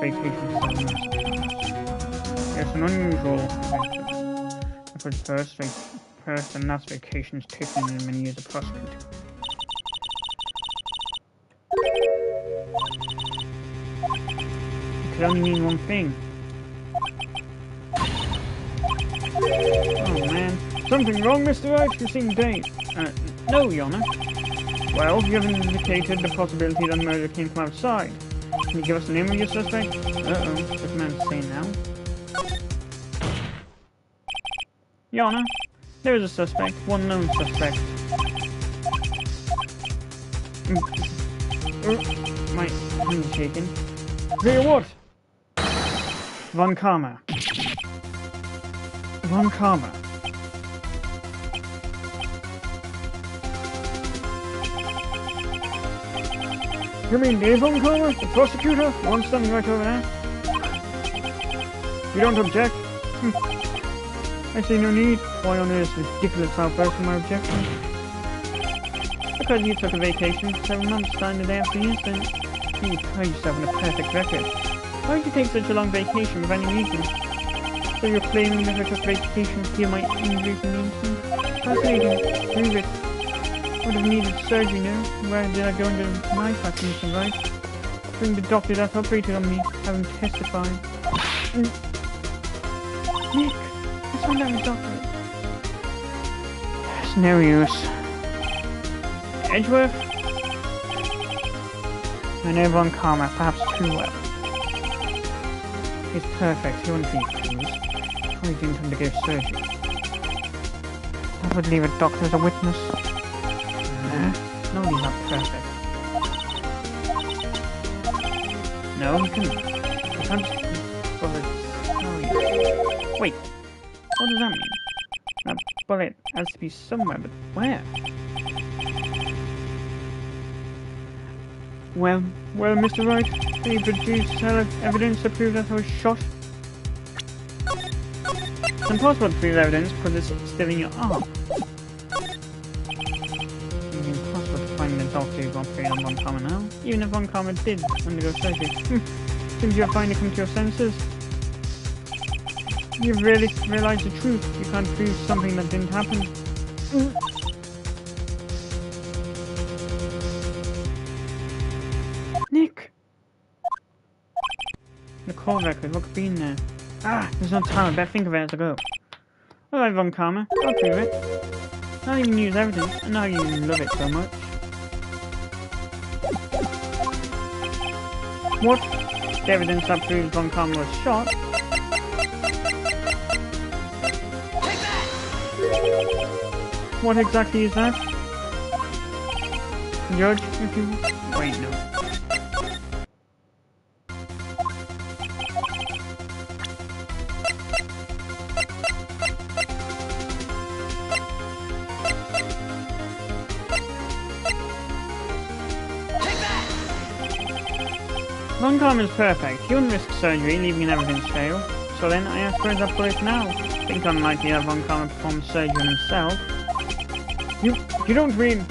S1: vacation for 7 months. It's an unusual event. For the first and last vacations taken in many years of prosecuting. It could only mean one thing. Oh man. Something wrong, Mr. Wright? You seem dazed. No, Your Honor. Well, you haven't indicated the possibility that murder came from outside. Can you give us the name of your suspect? Uh-oh, what's the man saying now? Your Honor, there is a suspect, one known suspect. My hand's shaking. Via what? Von Karma. Von Karma. You mean Dave Von Karma, the prosecutor? The one standing right over there? You don't object? I see no need. Why on earth this ridiculous outburst from my objection? Because you took a vacation for 7 months starting the day after the incident. You pride yourself on a perfect record. Why did you take such a long vacation without any reason? So you're claiming that I took vacation to heal my injury from the incident? Fascinating. Prove it. Would have needed surgery now. Where did I go into my fucking survive? Bring the doctor that operated on me, have him testify. Nick, let's find out his doctor. It's no use. Edgeworth? I know Von Karma, perhaps too well. He's perfect, he wouldn't be accused. Probably didn't undergo surgery. That would leave a doctor as a witness. No, he's not perfect. No, he couldn't. He can't just bullets. Wait, what does that mean? That bullet has to be somewhere, but where? Well, Mr. Wright, can you produce evidence to prove that I was shot? It's impossible to prove evidence because it's still in your arm. The doctor who operated on Von Karma now, even if Von Karma did undergo surgery. Didn't you finally come to your senses? You've really realized the truth. You can't prove something that didn't happen. Nick! The call record, what could be in there? Ah, there's no time, I better think of it as I go. Alright, Von Karma, I'll prove it. I'll even use evidence, and now you love it so much. What? The evidence that proves Von Karma was shot?
S2: Take that!
S1: What exactly is that? Judge, if you... Wait, no. Von Karma is perfect. He wouldn't risk surgery, leaving an evidence trail. So then, I ask where's that bullet now? I think unlikely that Von Karma performed surgery on himself. You don't mean...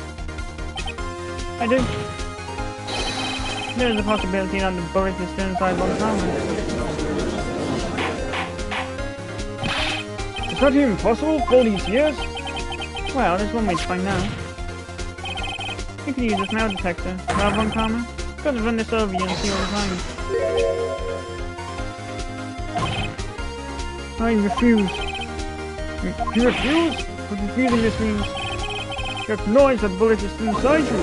S1: I do. There is a possibility that the bullet is still inside Von Karma. Is that even possible? All these years? Well, there's one way to find out. You can use this metal detector. Now, Von Karma? Gotta run this over you and see what we find. I refuse. You refuse? What refusing this means? You acknowledge that bullet is still inside you.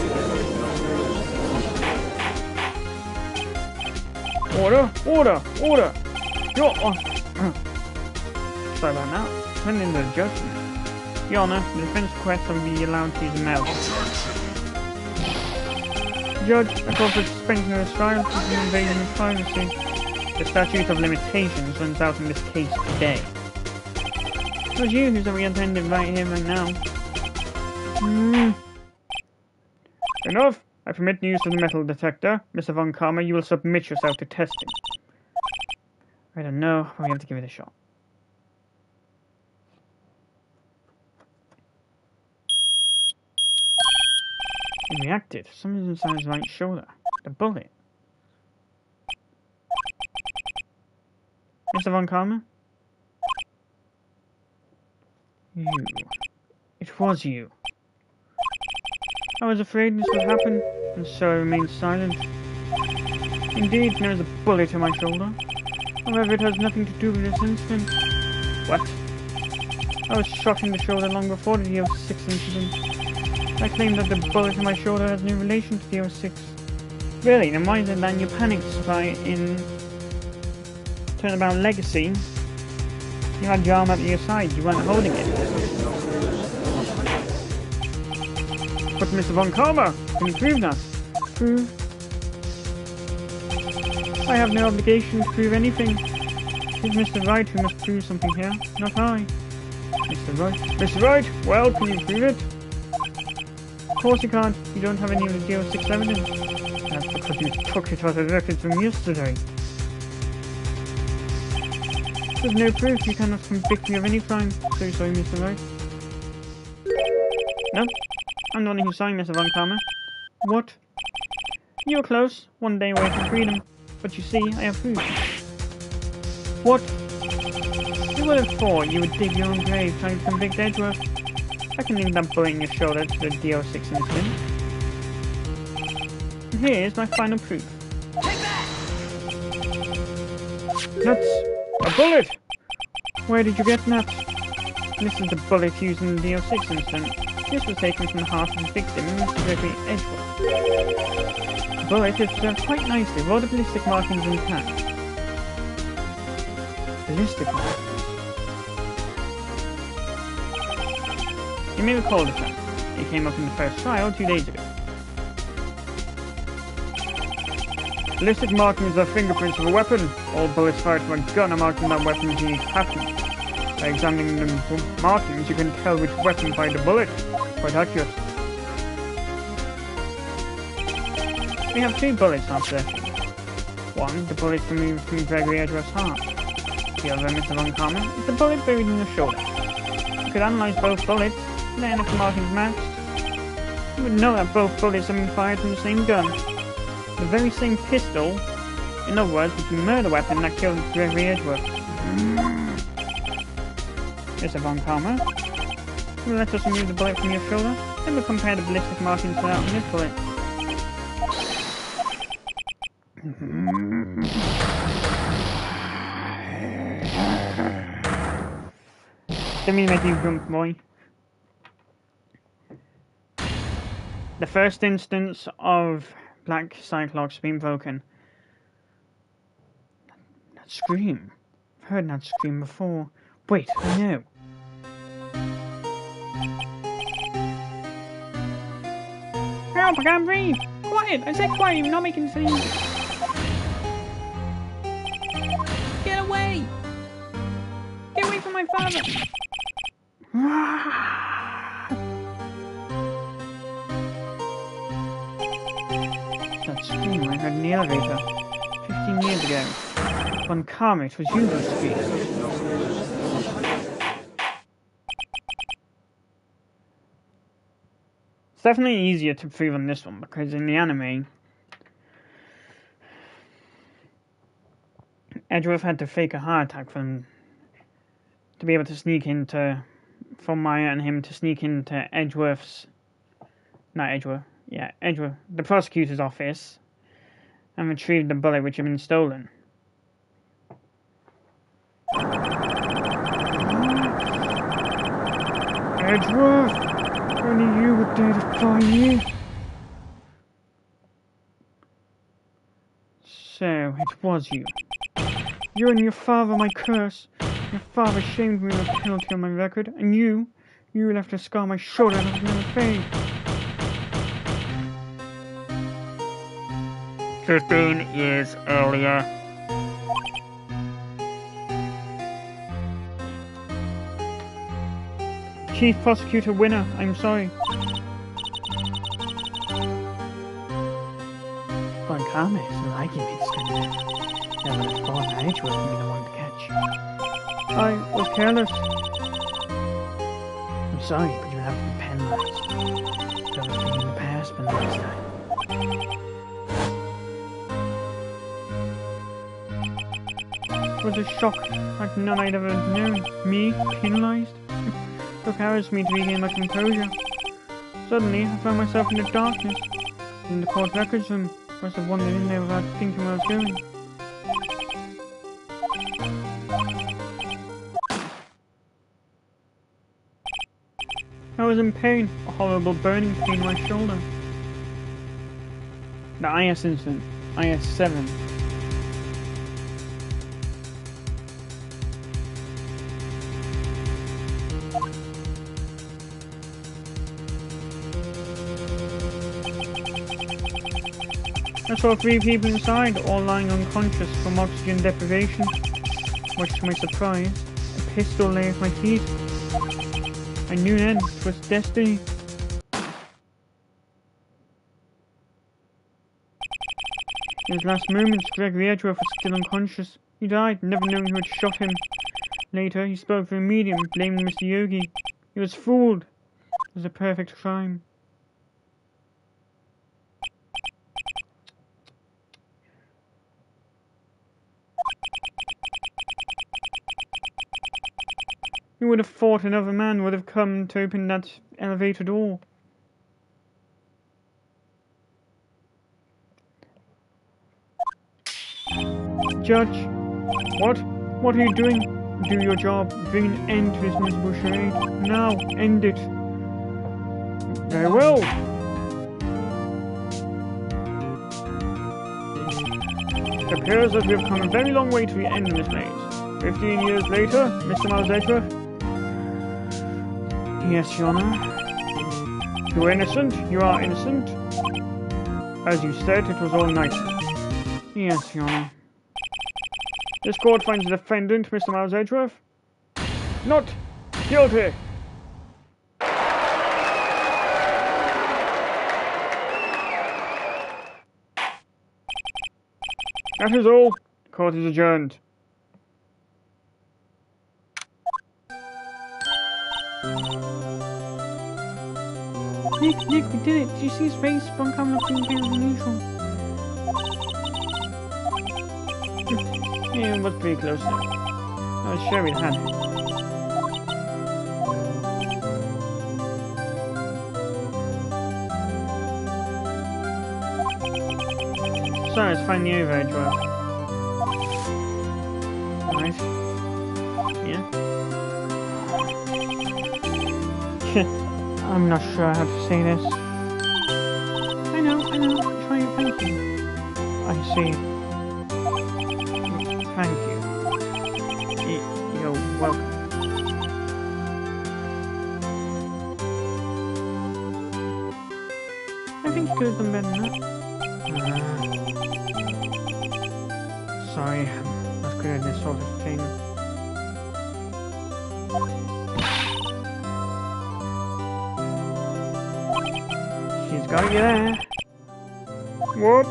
S1: Order! Order! Order! Your Sorry about that. Pending the judgment. Your Honor, the defense requests that we be allowed to use a metal. Judge, I call for suspension of this trial for the invasion of privacy. The statute of limitations runs out in this case today. It was you who's reattended right here, right now. Enough! I permit the use of the metal detector. Mr. Von Karma, you will submit yourself to testing. I don't know, but we have to give it a shot. It reacted. Something's inside his right shoulder. The bullet. Mr. Von Karma? You. It was you. I was afraid this would happen, and so I remained silent. Indeed, there is a bullet in my shoulder. However, it has nothing to do with this incident. What? I was shot in the shoulder long before the DL-6 incident. I claim that the bullet in my shoulder has no relation to the DL-6. Really? Then why is it that you panicked in Turnabout Legacy? You had your arm up to your side, you weren't holding it. But Mr. Von Karma, can you prove that? Prove? I have no obligation to prove anything. It is Mr. Wright who must prove something here, not I. Mr. Wright? Mr. Wright? Well, can you prove it? Of course you can't. You don't have any of the DL-6 evidence. That's because you took it out of records from yesterday. There's no proof. You cannot convict me of any crime. So sorry, Mr. Wright. No? I'm the one who's sorry, Mr. Von Karma. What? You were close. One day away from freedom. But you see, I have proof. What? Who would have thought you would dig your own grave trying to convict Edgeworth? I can link that bullet in your shoulder to the DL-6 incident. And here's my final proof. That's a bullet! Where did you get that? This is the bullet used in the DL-6 incident. This was taken from the heart of the victim, Mr. Gregory Edgeworth. The bullet is preserved quite nicely, with all the ballistic markings intact. Ballistic markings? You may recall the fact. It came up in the first trial 2 days ago. Ballistic markings are fingerprints of a weapon. All bullets fired from a gun are marked in that weapon's unique pattern. By examining the markings, you can tell which weapon fired the bullet. Quite accurate. We have 2 bullets after. One, the bullet removed from Gregory Edgeworth's heart. The other, Mr. Von Karma, is the bullet buried in the shoulder. You could analyze both bullets, then if the markings matched, you would know that both bullets have been fired from the same gun. The very same pistol, in other words, was the murder weapon that killed Gregory Edgeworth. Mr. Von Karma, will let us remove the bullet from your shoulder, then we'll compare the ballistic markings to that on this bullet. Didn't mean to make you jump, boy. The first instance of Black Cyclops being broken. That scream. I've heard that scream before. Wait, I know. Help, I can't breathe! Quiet! I said quiet, you're not making sense. Get away! Get away from my father! That scream I heard in the elevator 15 years ago. Von Karma, it was you who screamed. It's definitely easier to prove on this one because in the anime, Edgeworth had to fake a heart attack to be able to sneak into, for Maya and him to sneak into Edgeworth's, Edgeworth, the prosecutor's office, and retrieve the bullet which had been stolen. Edgeworth! Only you would dare defy me! So, it was you. You and your father, my curse. Your father shamed me with a penalty on my record, and you left a scar on my shoulder that would never fade. 15 years earlier. Chief Prosecutor Winner, I'm sorry. Von Karma is like him, it's gonna never have thought that Edgeworth would be the one to catch. I was careless. I'm sorry, but you have to be penalized. Everything in the past, but next time. was a shock like none I'd ever known. Me, penalised? Took hours for me to regain my composure. Suddenly, I found myself in the darkness, in the court records room. I must have wandered in there without thinking what I was doing. I was in pain, a horrible burning pain in my shoulder. The IS incident, IS-7. I saw 3 people inside, all lying unconscious from oxygen deprivation. Much to my surprise, a pistol lay at my feet. I knew then it was destiny. In his last moments, Gregory Edgeworth was still unconscious. He died, never knowing who had shot him. Later, he spoke for a medium, blaming Mr. Yogi. He was fooled. It was a perfect crime. Who would have thought another man would have come to open that elevator door? Judge, what? What are you doing? Do your job. Bring an end to this miserable charade. Now, end it. Very well. It appears that we have come a very long way to the end of this maze. 15 years later, Mr. Miles Edgeworth. Yes, Your Honor. You are innocent. You are innocent. As you said, it was all nice. Yes, Your Honor. This court finds the defendant, Mr. Miles Edgeworth, not guilty. That is all. The court is adjourned. Nick, we did it. Did you see his face? Buncombe looking paler than usual. Yeah, it was pretty close though. I was sure we had it. So, it's finally over, Edgeworth. Right. Yeah. I'm not sure how to say this. I know, I'm trying to thank you. I see. Thank you. You're welcome. I think you could have done better than that. Sorry, I'm not good at this sort of thing. She's gotta get there. Whoop!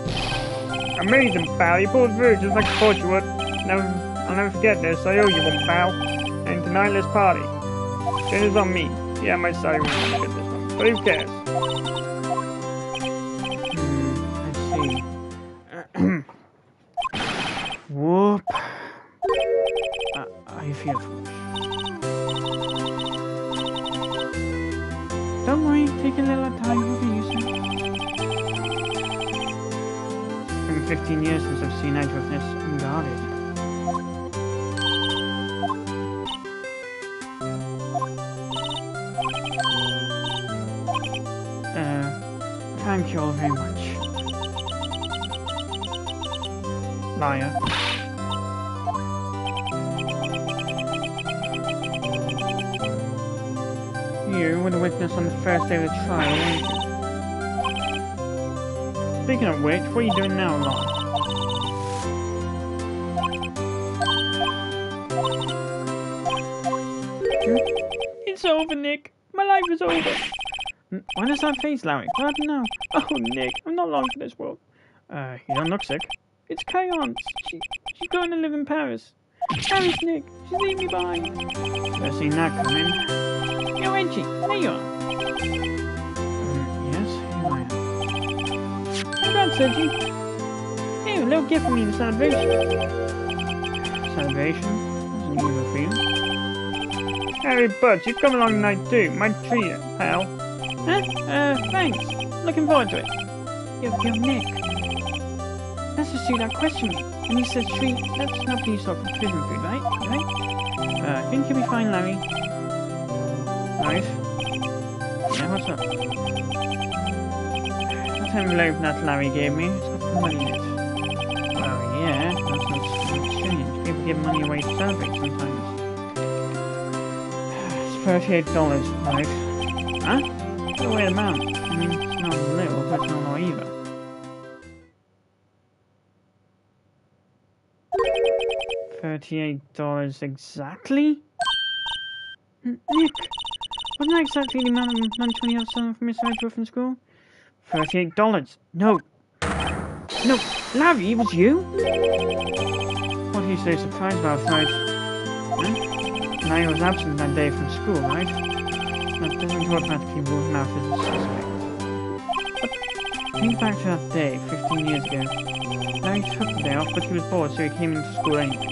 S1: Amazing, pal. You pulled through just like I thought you would. I'll never forget this. I owe you one, pal. And tonight, let's party. Dinner's on me. Yeah, my side won't get this one. But who cares? I see. Whoop. I feel foolish. Don't worry. Take a little time. You'll be used to it. It's been 15 years since I've seen Edgeworth this unguarded. Thank you all very much. Liar. You were the witness on the first day of the trial, weren't you? Speaking of which, what are you doing now, Lon? It's over, Nick. My life is over. Why does that face, Larry? What happened now? Oh, Nick, I'm not long for this world. You don't look sick. It's Kayon. She's going to live in Paris. Paris, Nick. She's leaving me behind. Should have seen that coming. Yo, Reggie, there you are. Yes, here I am. Congrats, Reggie. Hey, a little gift for me in celebration. celebration. That's unusual for you. Hey, Bud, you've come along tonight too. Might treat you, pal. Huh? Thanks. Looking forward to it. Yo, Nick. Let's just see that question me. When you said treat, that's not the sort of prison food, right? I think you'll be fine, Larry. Right. Yeah, what's up? That envelope that Larry gave me, it's got some money in it. Oh yeah, that's not strange. People give money away to celebrate sometimes. It's $38, right? Huh? It's a weird amount. I mean, it's not little, but it's not a lot either. $38 exactly? Nick, wasn't that exactly the amount of lunch money I was selling for Miss Edgeworth in school? $38. No, Larry, it was you? What are you so surprised about, right? Huh? Larry was absent that day from school, right? That doesn't automatically rule him out as a suspect. But think back to that day, 15 years ago. Larry took the day off, but he was bored, so he came into school anyway.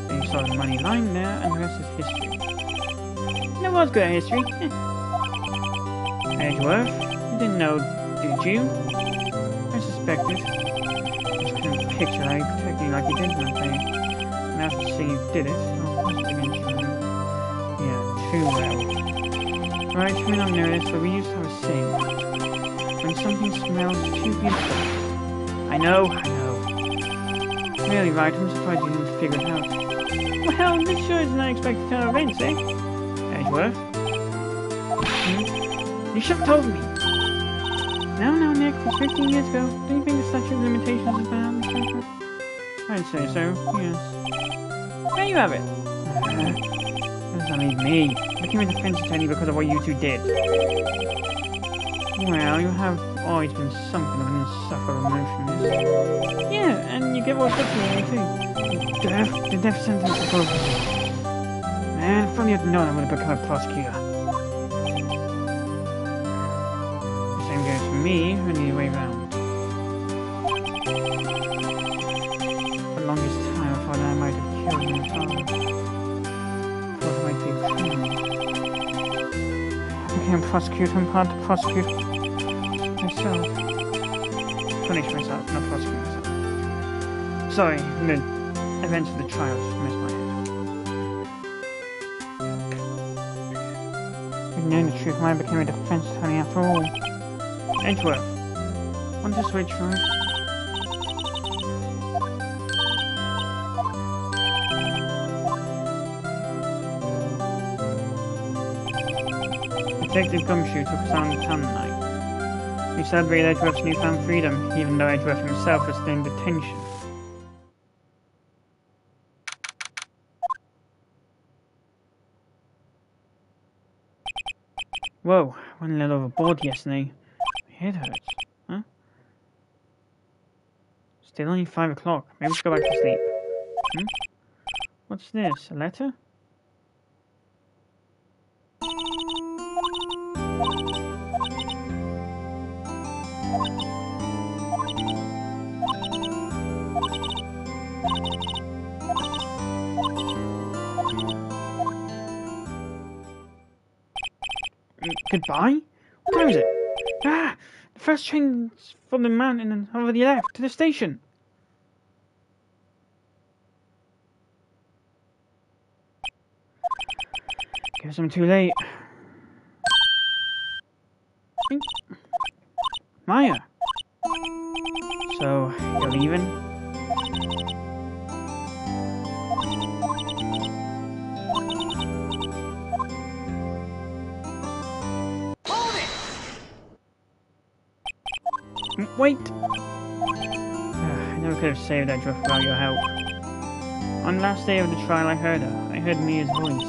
S1: Then he saw the money lying there, and the rest is history. And I was good at history. Edgeworth, you didn't know, did you? I suspected. Just couldn't picture how you protected you like you did that day. And after seeing you did it, I'll push it against you. Yeah, too well. Right, you may not know this, but we used to have a saying. When something smells too beautiful. I know. Really, right, I'm surprised you didn't figure it out. Well, this sure is an unexpected turn of events, eh? Edgeworth? You should have told me. No, Nick, it's 15 years ago. Do you think the statute of limitations is bad? I'd say so, yes. There you have it. What does that leave me? Looking at the defense attorney because of what you two did. Well, you have always been something of an insufferable emotionalist. Yeah, and you get what's up to me too. The death sentence is over. Man, if only I'd known I would have become a prosecutor. The same goes for me, only the way round. For the longest time, I thought I might have killed my father. I thought I might be a criminal. I became a prosecutor and part to prosecute myself. Punish myself, not prosecute myself. Sorry, the events of the trial just missed my head. If knowing the truth, I became a defense attorney after all. Edgeworth, want to switch, right? Detective Gumshoe took us down to town tonight. We celebrated Edgeworth's newfound freedom, even though Edgeworth himself was still in detention. Whoa, went a little overboard yesterday. My head hurts. Huh? Still only 5 o'clock. Maybe we should go back to sleep. What's this? A letter? Goodbye? What time is it? Ah! The first train's from the mountain and over the left to the station. Guess I'm too late. Maya. So, you're leaving? Wait! I never could have saved Edgeworth without your help. On the last day of the trial I heard her. I heard Mia's voice.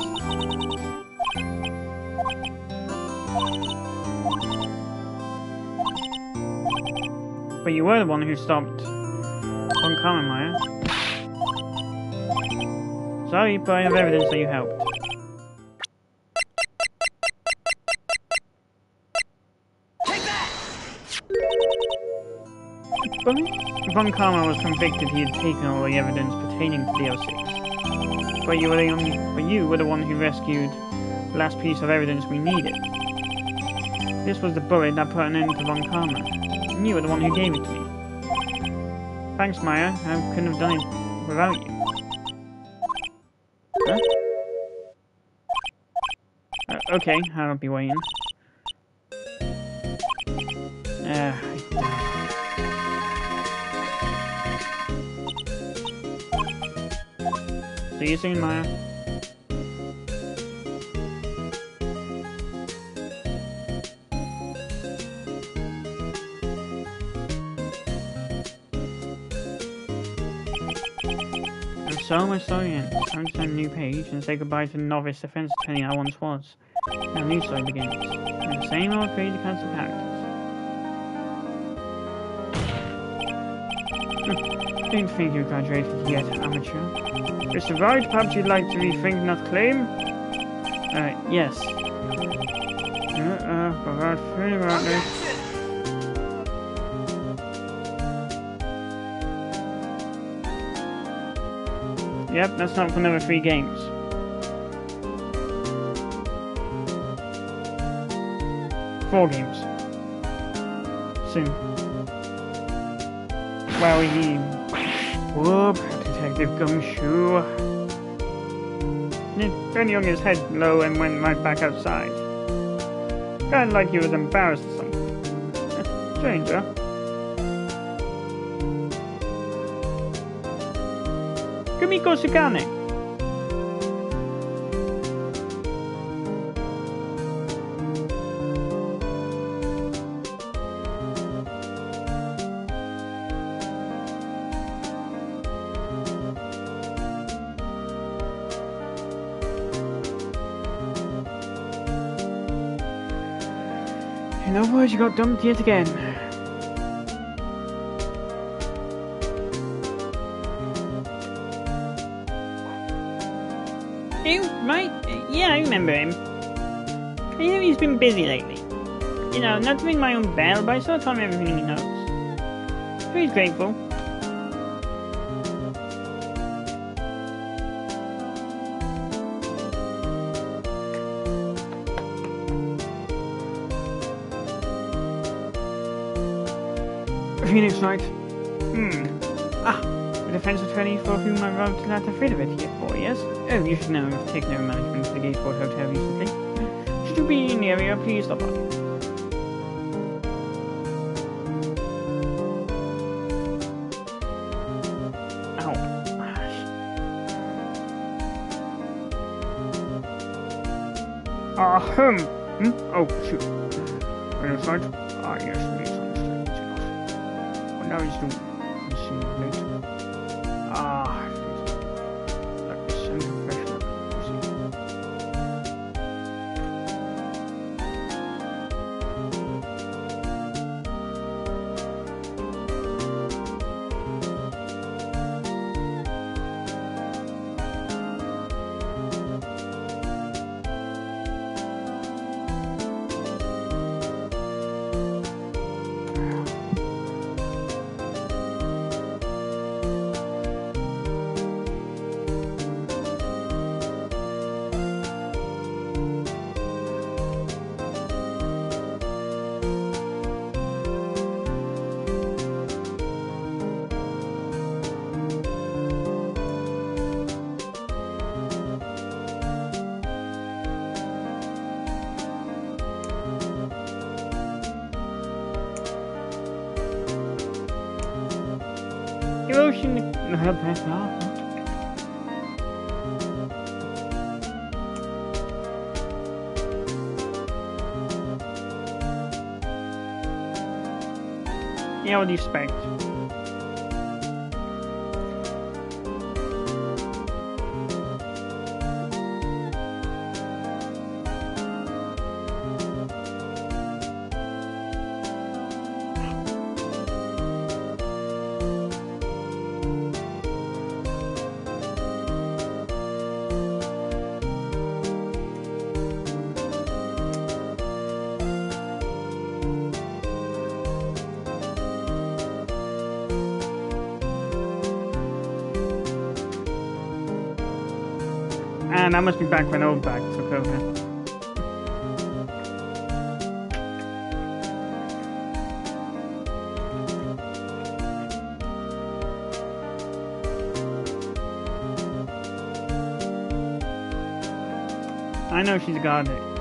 S1: But you were the one who stopped Von Carmen, Maya. Sorry, but I have evidence that you helped. But Von Karma was convicted he had taken all the evidence pertaining to DL-6. But you were the one who rescued the last piece of evidence we needed. This was the bullet that put an end to Von Karma. And you were the one who gave it to me. Thanks, Maya. I couldn't have done it without you. Huh? Okay, I'll be waiting. See you soon, Maya. So much story ends. Time to turn a new page and say goodbye to the novice defense attorney I once was. Now a new story begins. With the same old crazy cast of characters. Don't think you graduated yet, amateur. Mr. Wright, perhaps you'd like to rethink that claim? Yes. Without feeling about this. Yep, that's not for another 3 games. Four games. Soon. Well, whoop, Detective Gumshoe. Then he hung his head low and went right back outside. Kinda like he was embarrassed or something. Stranger. Kumiko Sukane. In other words, you got dumped yet again. You, right? Yeah, I remember him. I know he's been busy lately. You know, not to ring my own bell, but I sort of told him everything he knows. So he's grateful. Phoenix Knight. The defense attorney for whom I wrote that affidavit here for, yes? Oh, you should know I've taken over management of the Gateport Hotel recently. Should you be in the area, please stop by. Ow. Oh, shoot. Phoenix Knight? Ah, yes, please. Now he's doing like this unprofessional. Erosion. Yeah, what do you expect? And that must be back when old bag took over. I know she's got it.